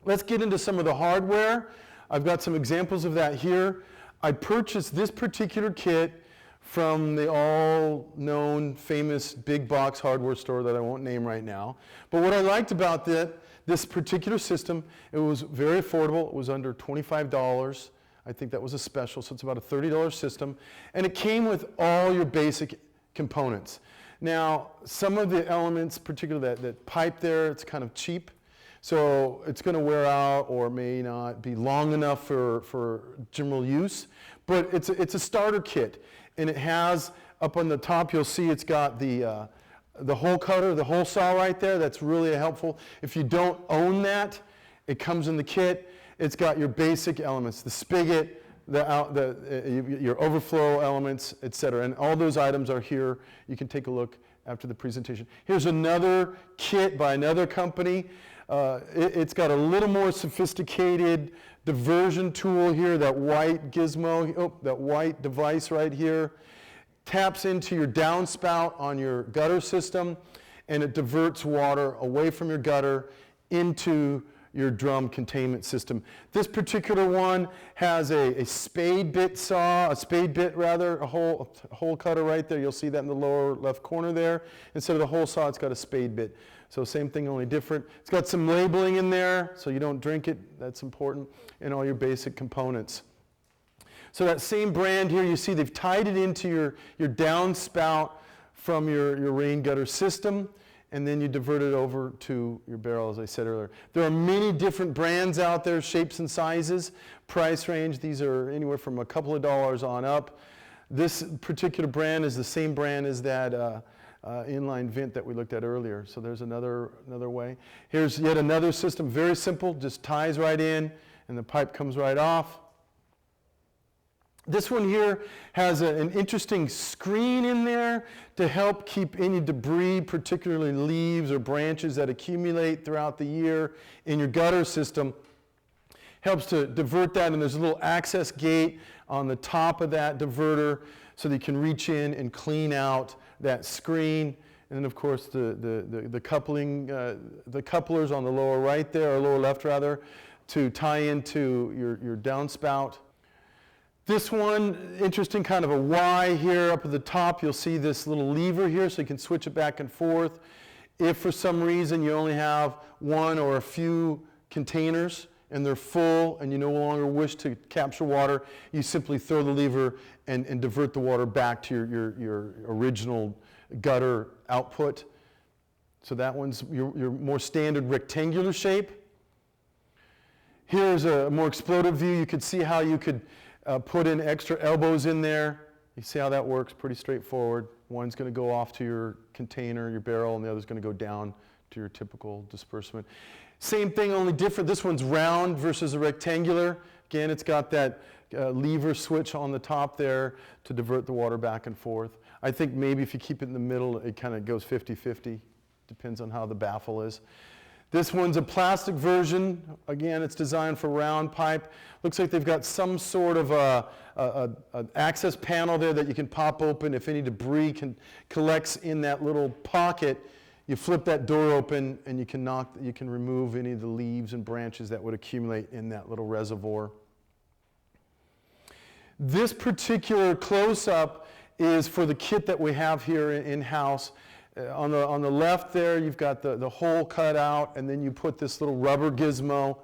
let's get into some of the hardware. I've got some examples of that here. I purchased this particular kit from the all-known famous big box hardware store that I won't name right now. But what I liked about this particular system, it was very affordable. It was under $25. I think that was a special, so it's about a $30 system. And it came with all your basic components. Now, some of the elements, particularly that pipe there, it's kind of cheap. So it's going to wear out or may not be long enough for general use. But it's a starter kit. And it has, up on the top, you'll see it's got the hole cutter, the hole saw right there. That's really helpful. If you don't own that, it comes in the kit. It's got your basic elements, the spigot, your overflow elements, etc. And all those items are here. You can take a look after the presentation. Here's another kit by another company. It's got a little more sophisticated diversion tool here, that white gizmo, that white device right here. Taps into your downspout on your gutter system, and it diverts water away from your gutter into your drum containment system. This particular one has a spade bit saw, a hole cutter right there. You'll see that in the lower left corner there. Instead of the hole saw, it's got a spade bit. So same thing, only different. It's got some labeling in there, so you don't drink it. That's important. And all your basic components. So that same brand here, you see they've tied it into your downspout from your rain gutter system, and then you divert it over to your barrel, as I said earlier. There are many different brands out there, shapes and sizes, price range. These are anywhere from a couple of dollars on up. This particular brand is the same brand as that inline vent that we looked at earlier. So there's another way. Here's yet another system, very simple, just ties right in, and the pipe comes right off. This one here has an interesting screen in there to help keep any debris, particularly leaves or branches that accumulate throughout the year in your gutter system. Helps to divert that, and there's a little access gate on the top of that diverter so that you can reach in and clean out that screen. And then of course the coupling, the couplers on the lower right there, or lower left rather, to tie into your downspout. This one, interesting, kind of a Y here up at the top. You'll see this little lever here, so you can switch it back and forth. If for some reason you only have one or a few containers and they're full and you no longer wish to capture water, you simply throw the lever and divert the water back to your original gutter output. So that one's your more standard rectangular shape. Here's a more exploded view. You could see how you could put in extra elbows in there. You see how that works, pretty straightforward. One's going to go off to your container, your barrel, and the other's going to go down to your typical disbursement. Same thing, only different. This one's round versus a rectangular. Again, it's got that lever switch on the top there to divert the water back and forth. I think maybe if you keep it in the middle, it kind of goes 50-50. Depends on how the baffle is. This one's a plastic version. Again, it's designed for round pipe. Looks like they've got some sort of an access panel there that you can pop open if any debris collects in that little pocket. You flip that door open and you can remove any of the leaves and branches that would accumulate in that little reservoir. This particular close-up is for the kit that we have here in-house. On the left there, you've got the hole cut out, and then you put this little rubber gizmo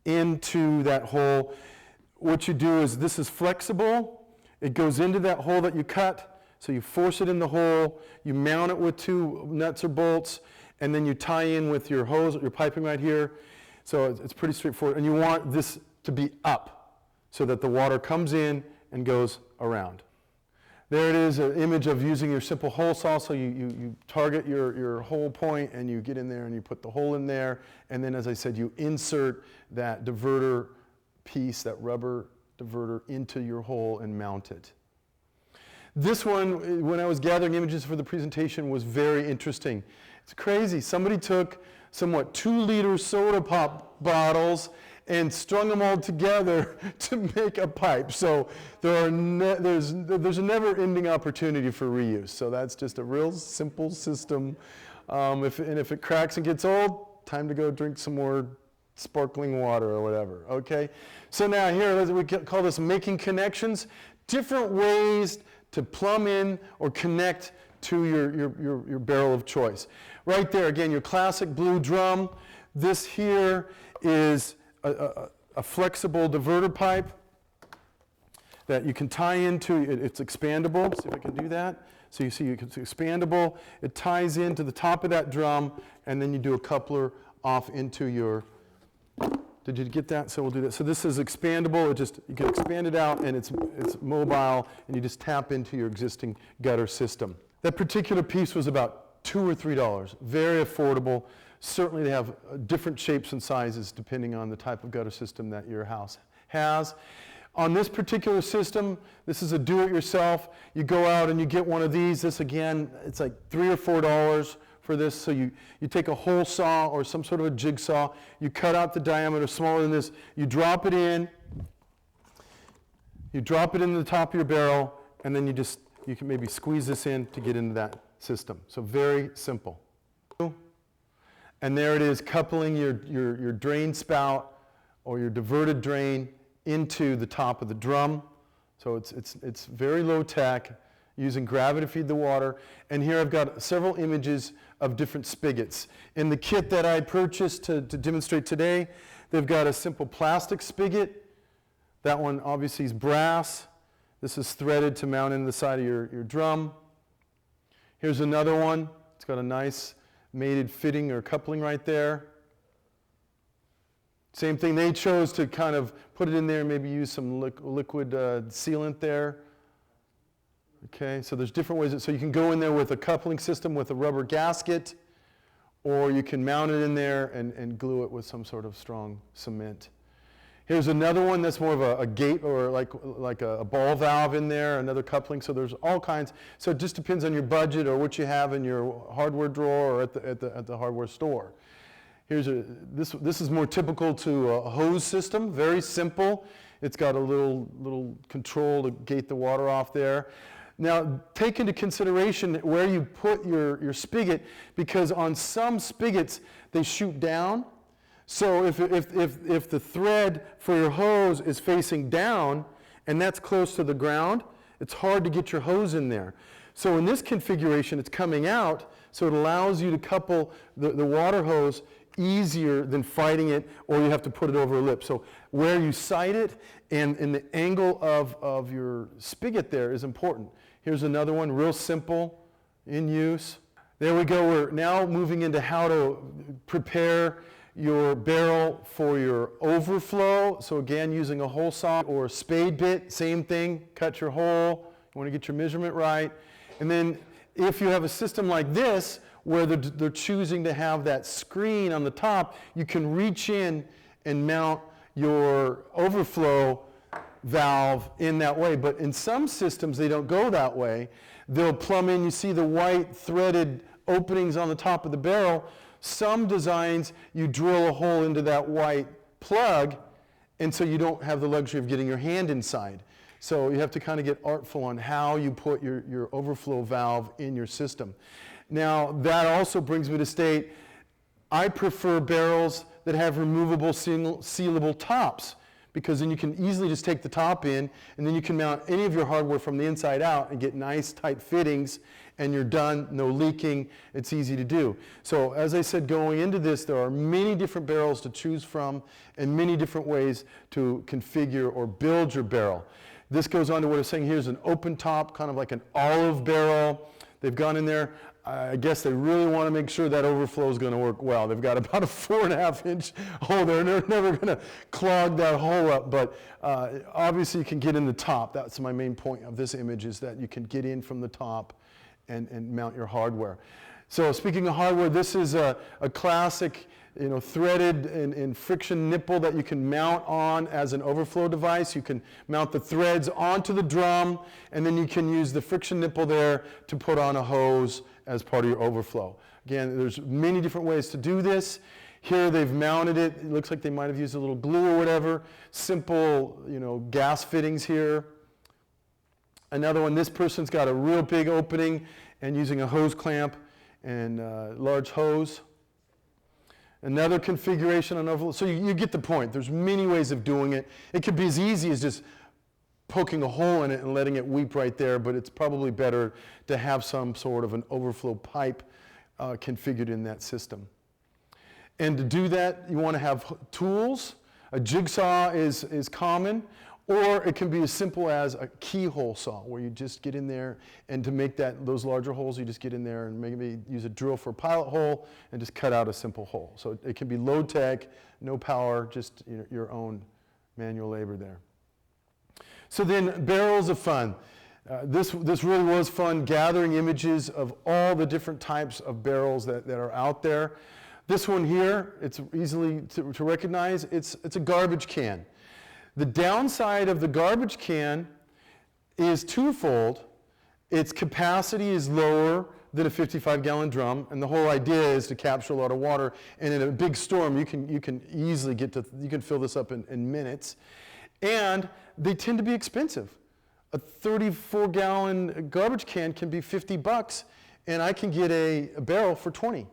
into that hole. What you do is, this is flexible. It goes into that hole that you cut, so you force it in the hole, you mount it with 2 nuts or bolts, and then you tie in with your hose, your piping right here. So it's pretty straightforward. And you want this to be up, so that the water comes in and goes around. There it is, an image of using your simple hole saw. So you target your hole point and you get in there and you put the hole in there. And then, as I said, you insert that diverter piece, that rubber diverter, into your hole and mount it. This one, when I was gathering images for the presentation, was very interesting. It's crazy. Somebody took somewhat 2-liter soda pop bottles and strung them all together to make a pipe. So there's a never-ending opportunity for reuse. So that's just a real simple system. If it cracks and gets old, time to go drink some more sparkling water or whatever, okay? So now here, we call this making connections. Different ways to plumb in or connect to your barrel of choice. Right there, again, your classic blue drum. This here is a flexible diverter pipe that you can tie into. It's expandable. See if I can do that. So you see it's expandable. It ties into the top of that drum, and then you do a coupler off into your... Did you get that? So we'll do that. So this is expandable. You can expand it out, and it's mobile, and you just tap into your existing gutter system. That particular piece was about $2 or $3. Very affordable. Certainly they have different shapes and sizes depending on the type of gutter system that your house has. On this particular system, this is a do-it-yourself. You go out and you get one of these. This, again, it's like $3 or $4 for this. So you take a hole saw or some sort of a jigsaw, you cut out the diameter smaller than this, you drop it in the top of your barrel, and then you can maybe squeeze this in to get into that system. So very simple. And there it is, coupling your drain spout or your diverted drain into the top of the drum. So it's very low tech, using gravity to feed the water. And here I've got several images of different spigots. In the kit that I purchased to demonstrate today, they've got a simple plastic spigot. That one obviously is brass. This is threaded to mount into the side of your drum. Here's another one. It's got a nice mated fitting or coupling right there. Same thing, they chose to kind of put it in there, maybe use some liquid sealant there. Okay, so there's different ways. So you can go in there with a coupling system with a rubber gasket, or you can mount it in there and glue it with some sort of strong cement. Here's another one that's more of a gate or like a ball valve in there, another coupling. So there's all kinds. So it just depends on your budget or what you have in your hardware drawer or at the hardware store. This is more typical to a hose system, very simple. It's got a little control to gate the water off there. Now, take into consideration where you put your spigot, because on some spigots, they shoot down. So if the thread for your hose is facing down, and that's close to the ground, it's hard to get your hose in there. So in this configuration, it's coming out, so it allows you to couple the water hose easier than fighting it, or you have to put it over a lip. So where you sight it and the angle of your spigot there is important. Here's another one, real simple, in use. There we go. We're now moving into how to prepare your barrel for your overflow. So again, using a hole saw or a spade bit, same thing, cut your hole. You want to get your measurement right. And then if you have a system like this, where they're choosing to have that screen on the top, you can reach in and mount your overflow valve in that way. But in some systems, they don't go that way. They'll plumb in. You see the white threaded openings on the top of the barrel. Some designs, you drill a hole into that white plug, and so you don't have the luxury of getting your hand inside. So you have to kind of get artful on how you put your overflow valve in your system. Now, that also brings me to state, I prefer barrels that have removable sealable tops, because then you can easily just take the top in, and then you can mount any of your hardware from the inside out and get nice tight fittings, and you're done, no leaking. It's easy to do. So as I said, going into this, there are many different barrels to choose from and many different ways to configure or build your barrel. This goes on to what I'm saying. Here's an open top, kind of like an olive barrel. They've gone in there. I guess they really want to make sure that overflow is going to work well. They've got about a 4.5-inch hole there, and they're never going to clog that hole up. But obviously, you can get in the top. That's my main point of this image, is that you can get in from the top and mount your hardware. So speaking of hardware, this is a classic, threaded and friction nipple that you can mount on as an overflow device. You can mount the threads onto the drum, and then you can use the friction nipple there to put on a hose as part of your overflow. Again, there's many different ways to do this. Here they've mounted it. It looks like they might have used a little glue or whatever. Simple, gas fittings here. Another one, this person's got a real big opening and using a hose clamp and large hose. Another configuration on overflow. So you get the point. There's many ways of doing it. It could be as easy as just poking a hole in it and letting it weep right there, but it's probably better to have some sort of an overflow pipe configured in that system. And to do that, you want to have tools. A jigsaw is common, or it can be as simple as a keyhole saw, where you just get in there, and to make those larger holes, you just get in there and maybe use a drill for a pilot hole and just cut out a simple hole. So it can be low tech, no power, just your own manual labor there. So then, barrels of fun. This really was fun, gathering images of all the different types of barrels that are out there. This one here, it's easily to recognize. It's a garbage can. The downside of the garbage can is twofold. Its capacity is lower than a 55-gallon drum, and the whole idea is to capture a lot of water. And in a big storm, you can easily you can fill this up in minutes. And they tend to be expensive. A 34-gallon garbage can be $50, and I can get a barrel for $20.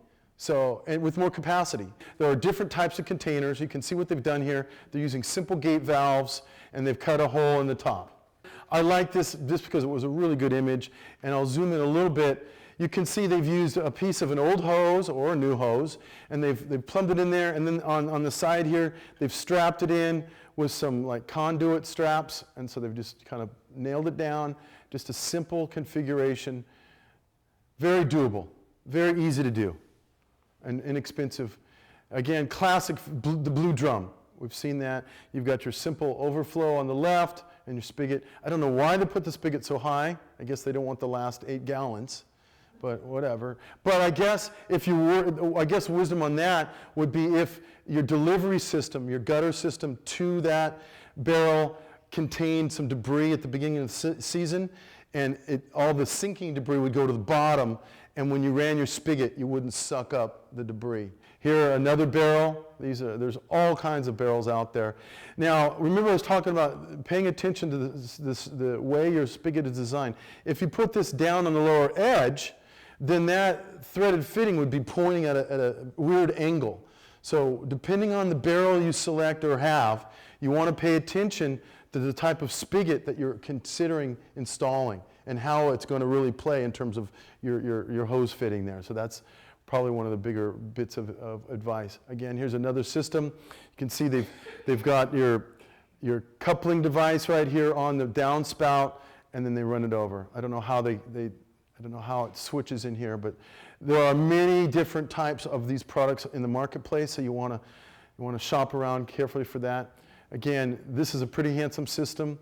So, and with more capacity. There are different types of containers. You can see what they've done here. They're using simple gate valves, and they've cut a hole in the top. I like this just because it was a really good image, and I'll zoom in a little bit. You can see they've used a piece of an old hose or a new hose, and they've plumbed it in there, and then on the side here, they've strapped it in with some like conduit straps, and so they've just kind of nailed it down. Just a simple configuration. Very doable, very easy to do, and inexpensive. Again, classic, the blue drum. We've seen that. You've got your simple overflow on the left and your spigot. I don't know why they put the spigot so high. I guess they don't want the last 8 gallons, but whatever. But I guess wisdom on that would be if your delivery system, your gutter system to that barrel contained some debris at the beginning of the season, and all the sinking debris would go to the bottom, and when you ran your spigot, you wouldn't suck up the debris. Here, another barrel. There's all kinds of barrels out there. Now, remember I was talking about paying attention to the way your spigot is designed. If you put this down on the lower edge, then that threaded fitting would be pointing at a weird angle. So depending on the barrel you select or have, you want to pay attention to the type of spigot that you're considering installing and how it's going to really play in terms of your hose fitting there. So that's probably one of the bigger bits of advice. Again, here's another system. You can see they've got your coupling device right here on the downspout, and then they run it over. I don't know how I don't know how it switches in here, but there are many different types of these products in the marketplace, so you want to shop around carefully for that. Again, this is a pretty handsome system.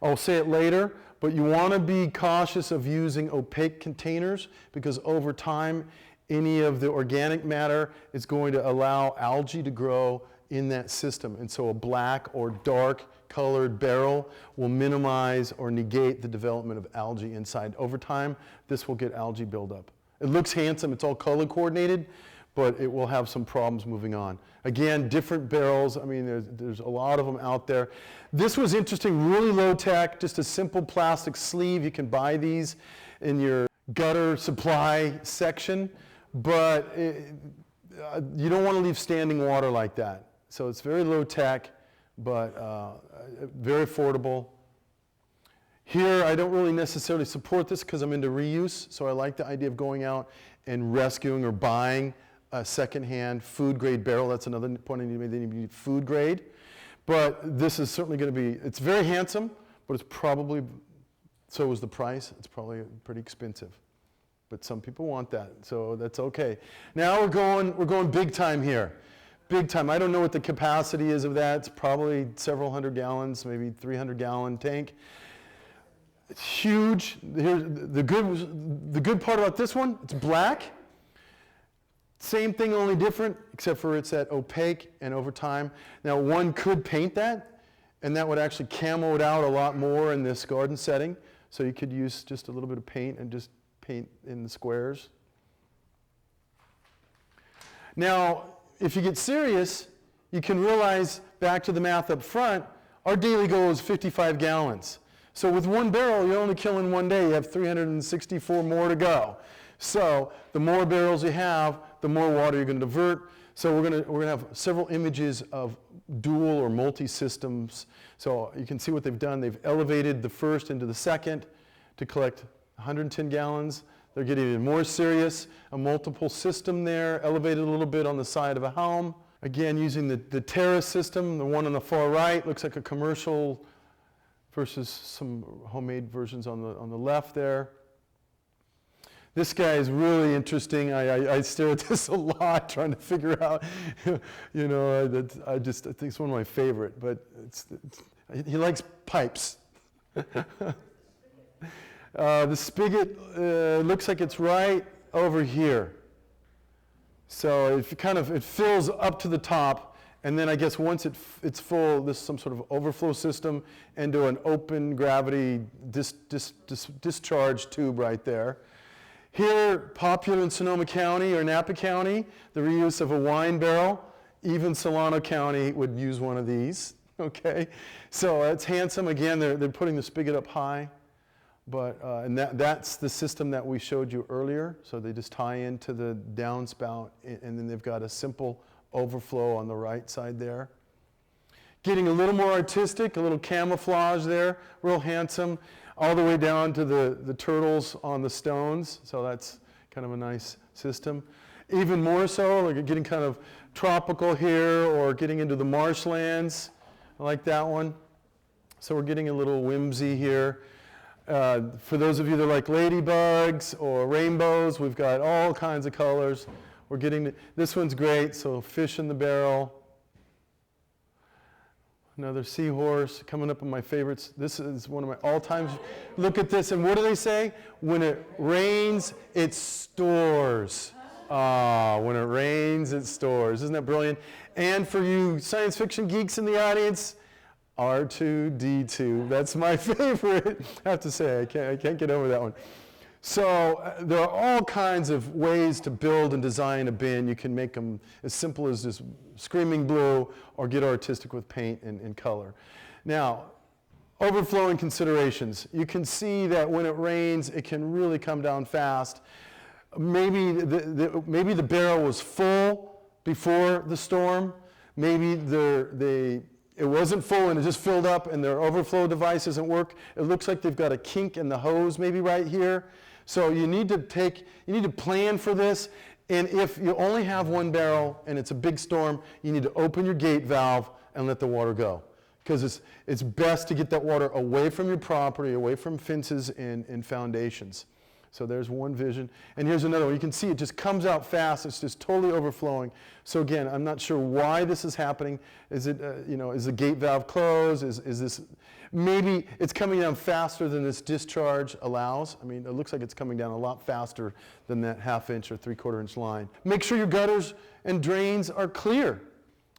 I'll say it later, but you want to be cautious of using opaque containers because over time, any of the organic matter is going to allow algae to grow in that system. And so a black or dark colored barrel will minimize or negate the development of algae inside. Over time, this will get algae buildup. It looks handsome, it's all color coordinated, but it will have some problems moving on. Again, different barrels, I mean, there's a lot of them out there. This was interesting, really low tech, just a simple plastic sleeve. You can buy these in your gutter supply section, but you don't want to leave standing water like that. So it's very low tech, but very affordable. Here, I don't really necessarily support this because I'm into reuse, so I like the idea of going out and rescuing or buying a secondhand food grade barrel. That's another point I need to make. They need to be food grade. But this is certainly going to be, it's very handsome, but it's probably, so is the price. It's probably pretty expensive. But some people want that, so that's okay. Now we're going big time here. Big time. I don't know what the capacity is of that. It's probably several hundred gallons, maybe 300-gallon tank. It's huge. Here's the good part about this one, it's black. Same thing, only different, except for it's that opaque and over time. Now one could paint that, and that would actually camo it out a lot more in this garden setting. So you could use just a little bit of paint and just paint in the squares. Now, if you get serious, you can realize, back to the math up front, our daily goal is 55 gallons. So with one barrel, you're only killing one day. You have 364 more to go. So the more barrels you have, the more water you're going to divert. So we're going to have several images of dual or multi-systems. So you can see what they've done. They've elevated the first into the second to collect 110 gallons. They're getting even more serious. A multiple system there, elevated a little bit on the side of a helm. Again, using the Terra system, the one on the far right, looks like a commercial versus some homemade versions on the left there. This guy is really interesting. I stare at this a lot, trying to figure out, you know, I think it's one of my favorite, but he likes pipes. The spigot looks like it's right over here. So it fills up to the top, and then I guess once it's full, there's some sort of overflow system into an open gravity discharge tube right there. Here, popular in Sonoma County or Napa County, the reuse of a wine barrel. Even Solano County would use one of these, okay? So it's handsome. Again, they're putting the spigot up high. But, and that's the system that we showed you earlier. So they just tie into the downspout, and then they've got a simple overflow on the right side there. Getting a little more artistic, a little camouflage there, real handsome, all the way down to the turtles on the stones. So that's kind of a nice system. Even more so, like getting kind of tropical here, or getting into the marshlands. I like that one. So we're getting a little whimsy here. For those of you that like ladybugs or rainbows, we've got all kinds of colors. We're getting, this one's great, so fish in the barrel. Another seahorse, coming up on my favorites. This is one of my all-time. Look at this, and what do they say? When it rains, it stores. When it rains, it stores. Isn't that brilliant? And for you science fiction geeks in the audience, R2-D2. That's my favorite. I have to say, I can't get over that one. So there are all kinds of ways to build and design a bin. You can make them as simple as just screaming blue, or get artistic with paint and color. Now, overflowing considerations. You can see that when it rains, it can really come down fast. Maybe maybe the barrel was full before the storm. Maybe it wasn't full and it just filled up and their overflow device doesn't work. It looks like they've got a kink in the hose maybe right here. So you need to plan for this. And if you only have one barrel and it's a big storm, you need to open your gate valve and let the water go. Because it's best to get that water away from your property, away from fences and foundations. So there's one vision. And here's another one. You can see it just comes out fast. It's just totally overflowing. So again, I'm not sure why this is happening. Is it, is the gate valve closed? Is this, maybe it's coming down faster than this discharge allows. I mean, it looks like it's coming down a lot faster than that 1/2 inch or 3/4 inch line. Make sure your gutters and drains are clear.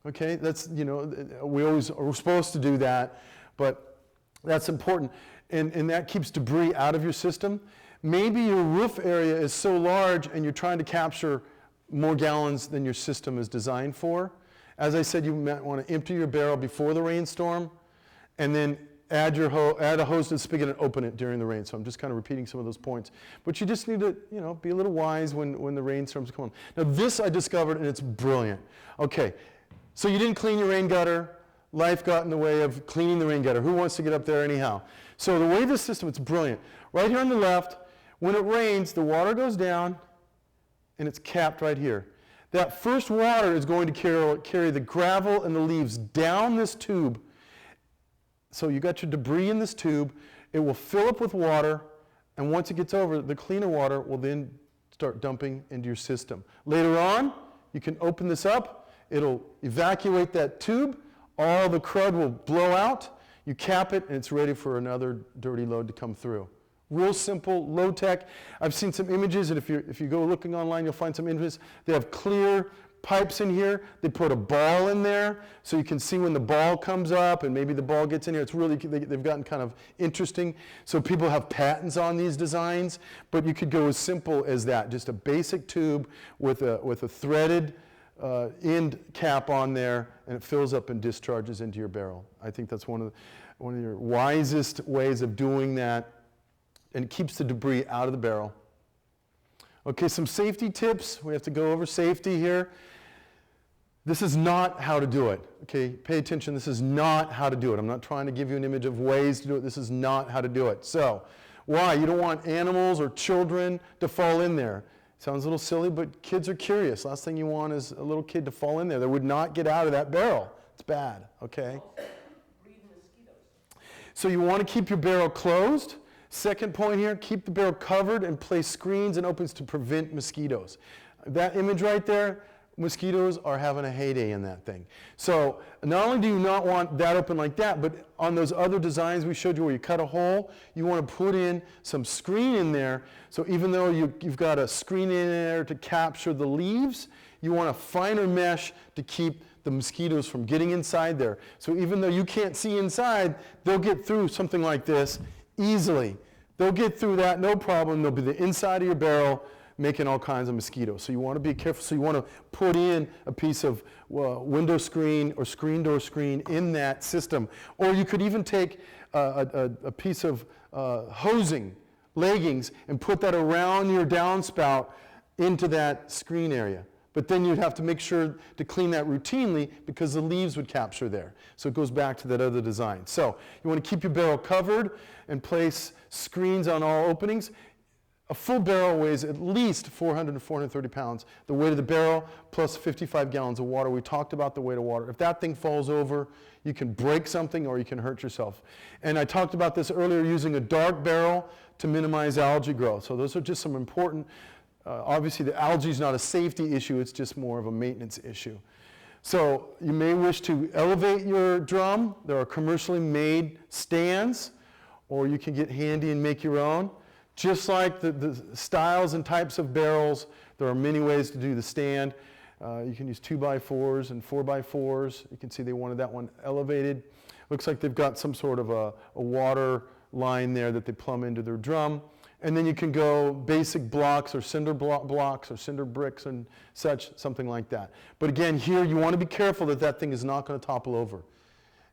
Okay, that's, we're supposed to do that, but that's important. And that keeps debris out of your system. Maybe your roof area is so large and you're trying to capture more gallons than your system is designed for. As I said, you might want to empty your barrel before the rainstorm and then add a hose to the spigot and open it during the rain. So I'm just kind of repeating some of those points. But you just need to be a little wise when the rainstorms come on. Now this I discovered, and it's brilliant. Okay, so you didn't clean your rain gutter. Life got in the way of cleaning the rain gutter. Who wants to get up there anyhow? So the way this system, it's brilliant. Right here on the left, when it rains, the water goes down, and it's capped right here. That first water is going to carry the gravel and the leaves down this tube. So you got your debris in this tube. It will fill up with water, and once it gets over, the cleaner water will then start dumping into your system. Later on, you can open this up. It'll evacuate that tube. All the crud will blow out. You cap it, and it's ready for another dirty load to come through. Real simple, low tech. I've seen some images, and if you go looking online, you'll find some images. They have clear pipes in here. They put a ball in there, so you can see when the ball comes up, and maybe the ball gets in here. It's really, they've gotten kind of interesting. So people have patents on these designs, but you could go as simple as that, just a basic tube with a threaded end cap on there, and it fills up and discharges into your barrel. I think that's one of your wisest ways of doing that. And it keeps the debris out of the barrel. Okay, some safety tips. We have to go over safety here. This is not how to do it. Okay, pay attention. This is not how to do it. I'm not trying to give you an image of ways to do it. This is not how to do it. So, why? You don't want animals or children to fall in there. Sounds a little silly, but kids are curious. Last thing you want is a little kid to fall in there. They would not get out of that barrel. It's bad, okay? Breed mosquitoes. So you want to keep your barrel closed. Second point here, keep the barrel covered and place screens and openings to prevent mosquitoes. That image right there, mosquitoes are having a heyday in that thing. So not only do you not want that open like that, but on those other designs we showed you where you cut a hole, you want to put in some screen in there. So even though you've got a screen in there to capture the leaves, you want a finer mesh to keep the mosquitoes from getting inside there. So even though you can't see inside, they'll get through something like this easily. They'll get through that, no problem. They'll be the inside of your barrel making all kinds of mosquitoes. So you want to be careful. So you want to put in a piece of window screen or screen door screen in that system. Or you could even take a piece of hosing, leggings, and put that around your downspout into that screen area. But then you'd have to make sure to clean that routinely because the leaves would capture there. So it goes back to that other design. So you want to keep your barrel covered and place screens on all openings. A full barrel weighs at least 400 to 430 pounds. The weight of the barrel plus 55 gallons of water. We talked about the weight of water. If that thing falls over, you can break something or you can hurt yourself. And I talked about this earlier, using a dark barrel to minimize algae growth. So those are just some important, obviously the algae is not a safety issue, it's just more of a maintenance issue. So you may wish to elevate your drum. There are commercially made stands, or you can get handy and make your own. Just like the styles and types of barrels, there are many ways to do the stand. You can use 2x4s and 4x4s. You can see they wanted that one elevated. Looks like they've got some sort of a water line there that they plumb into their drum. And then you can go basic blocks or cinder blocks or cinder bricks and such, something like that. But again, here you want to be careful that that thing is not going to topple over.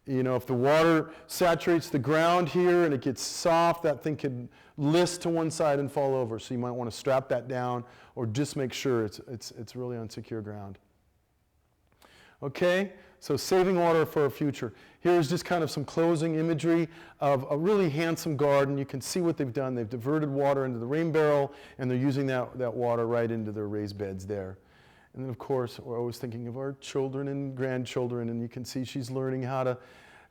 You know, if the water saturates the ground here and it gets soft, that thing could list to one side and fall over. So you might want to strap that down or just make sure it's really on secure ground. Okay, so saving water for our future. Here's just kind of some closing imagery of a really handsome garden. You can see what they've done. They've diverted water into the rain barrel, and they're using that water right into their raised beds there. And then, of course, we're always thinking of our children and grandchildren, and you can see she's learning how to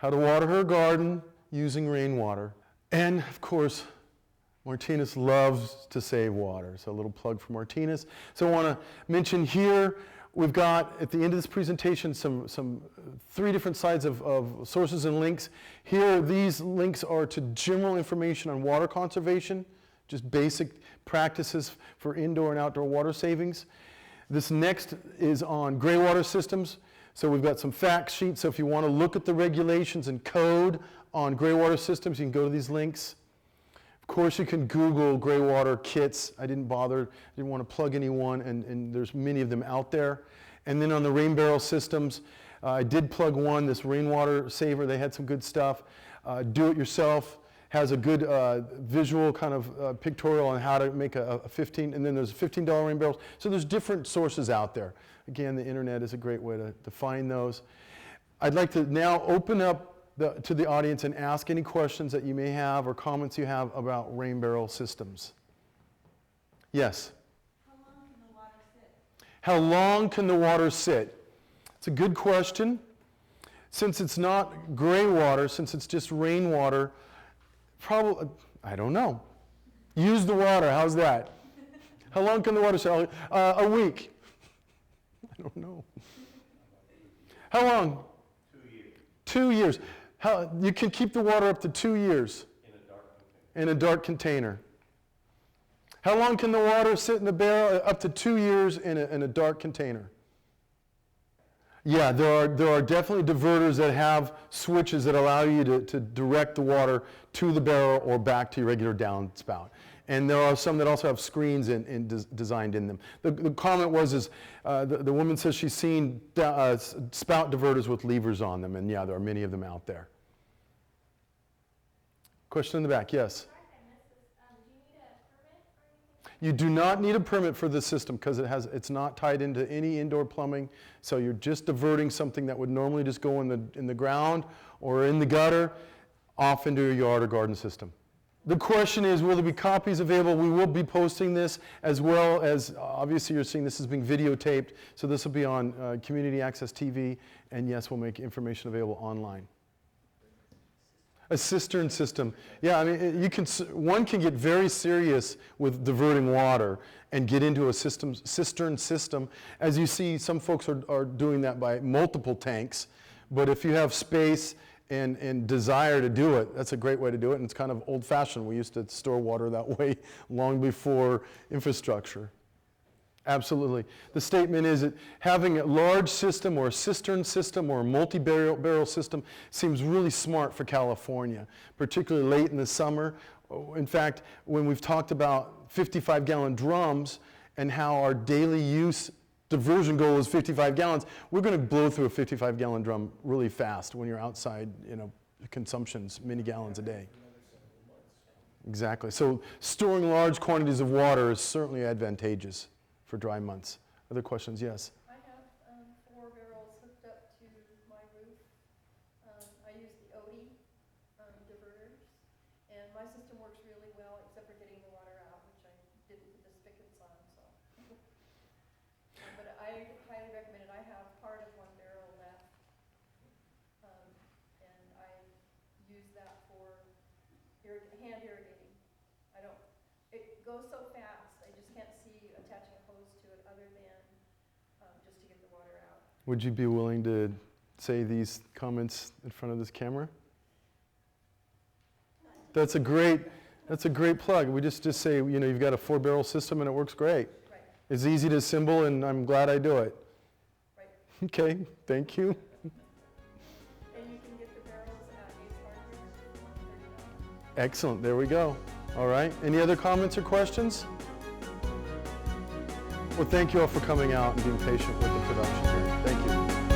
water her garden using rainwater. And, of course, Martinez loves to save water. So a little plug for Martinez. So I want to mention here, we've got, at the end of this presentation, some 3 different slides of sources and links. Here, these links are to general information on water conservation, just basic practices for indoor and outdoor water savings. This next is on gray water systems. So we've got some fact sheets. So if you want to look at the regulations and code on gray water systems, you can go to these links. Of course, you can Google gray water kits. I didn't want to plug anyone, and there's many of them out there. And then on the rain barrel systems, I did plug one, this rainwater saver. They had some good stuff. Do it yourself. Has a good visual kind of pictorial on how to make a 15, and then there's $15 rain barrels. So there's different sources out there. Again, the internet is a great way to find those. I'd like to now open up to the audience and ask any questions that you may have or comments you have about rain barrel systems. Yes? How long can the water sit? How long can the water sit? It's a good question. Since it's not gray water, since it's just rainwater, probably, I don't know. Use the water, how's that? How long can the water sit? A week. I don't know. How long? 2 years. 2 years. You can keep the water up to 2 years. In a dark container. In a dark container. How long can the water sit in the barrel? Up to 2 years in a dark container. Yeah, there are definitely diverters that have switches that allow you to direct the water to the barrel or back to your regular downspout. And there are some that also have screens designed in them. The comment was the woman says she's seen spout diverters with levers on them, and yeah, there are many of them out there. Question in the back, yes? You do not need a permit for this system because it's not tied into any indoor plumbing. So you're just diverting something that would normally just go in the ground or in the gutter off into your yard or garden system. The question is, will there be copies available? We will be posting this, as well as, obviously you're seeing this is being videotaped, so this will be on Community Access TV, and yes, we'll make information available online. A cistern system. Yeah, I mean, one can get very serious with diverting water and get into a cistern system. As you see, some folks are doing that by multiple tanks, but if you have space and desire to do it, that's a great way to do it, and it's kind of old-fashioned. We used to store water that way long before infrastructure. Absolutely. The statement is that having a large system or a cistern system or a multi-barrel system seems really smart for California, particularly late in the summer. In fact, when we've talked about 55-gallon drums and how our daily use diversion goal is 55 gallons, we're going to blow through a 55-gallon drum really fast when you're outside, consumptions, many gallons a day. Exactly. So storing large quantities of water is certainly advantageous for dry months. Other questions? Yes. I have 4 barrels hooked up to my roof. I use the Odie diverters, and my system works really well, except for getting the water out, which I didn't put the spigots on, so. But I highly recommend it. I have part of 1 barrel left, and I use that for hand irrigating. It goes so fast, I just can't see attaching a hose to it other than just to get the water out. Would you be willing to say these comments in front of this camera? That's a great plug. We just say, you know, you've got a 4-barrel system and it works great. Right, It's easy to assemble and I'm glad I do it. right. Okay, thank you. And you can get the barrels at Ace Hardware for $130. Excellent, there we go. All right, any other comments or questions? Well, thank you all for coming out and being patient with the production here. Thank you.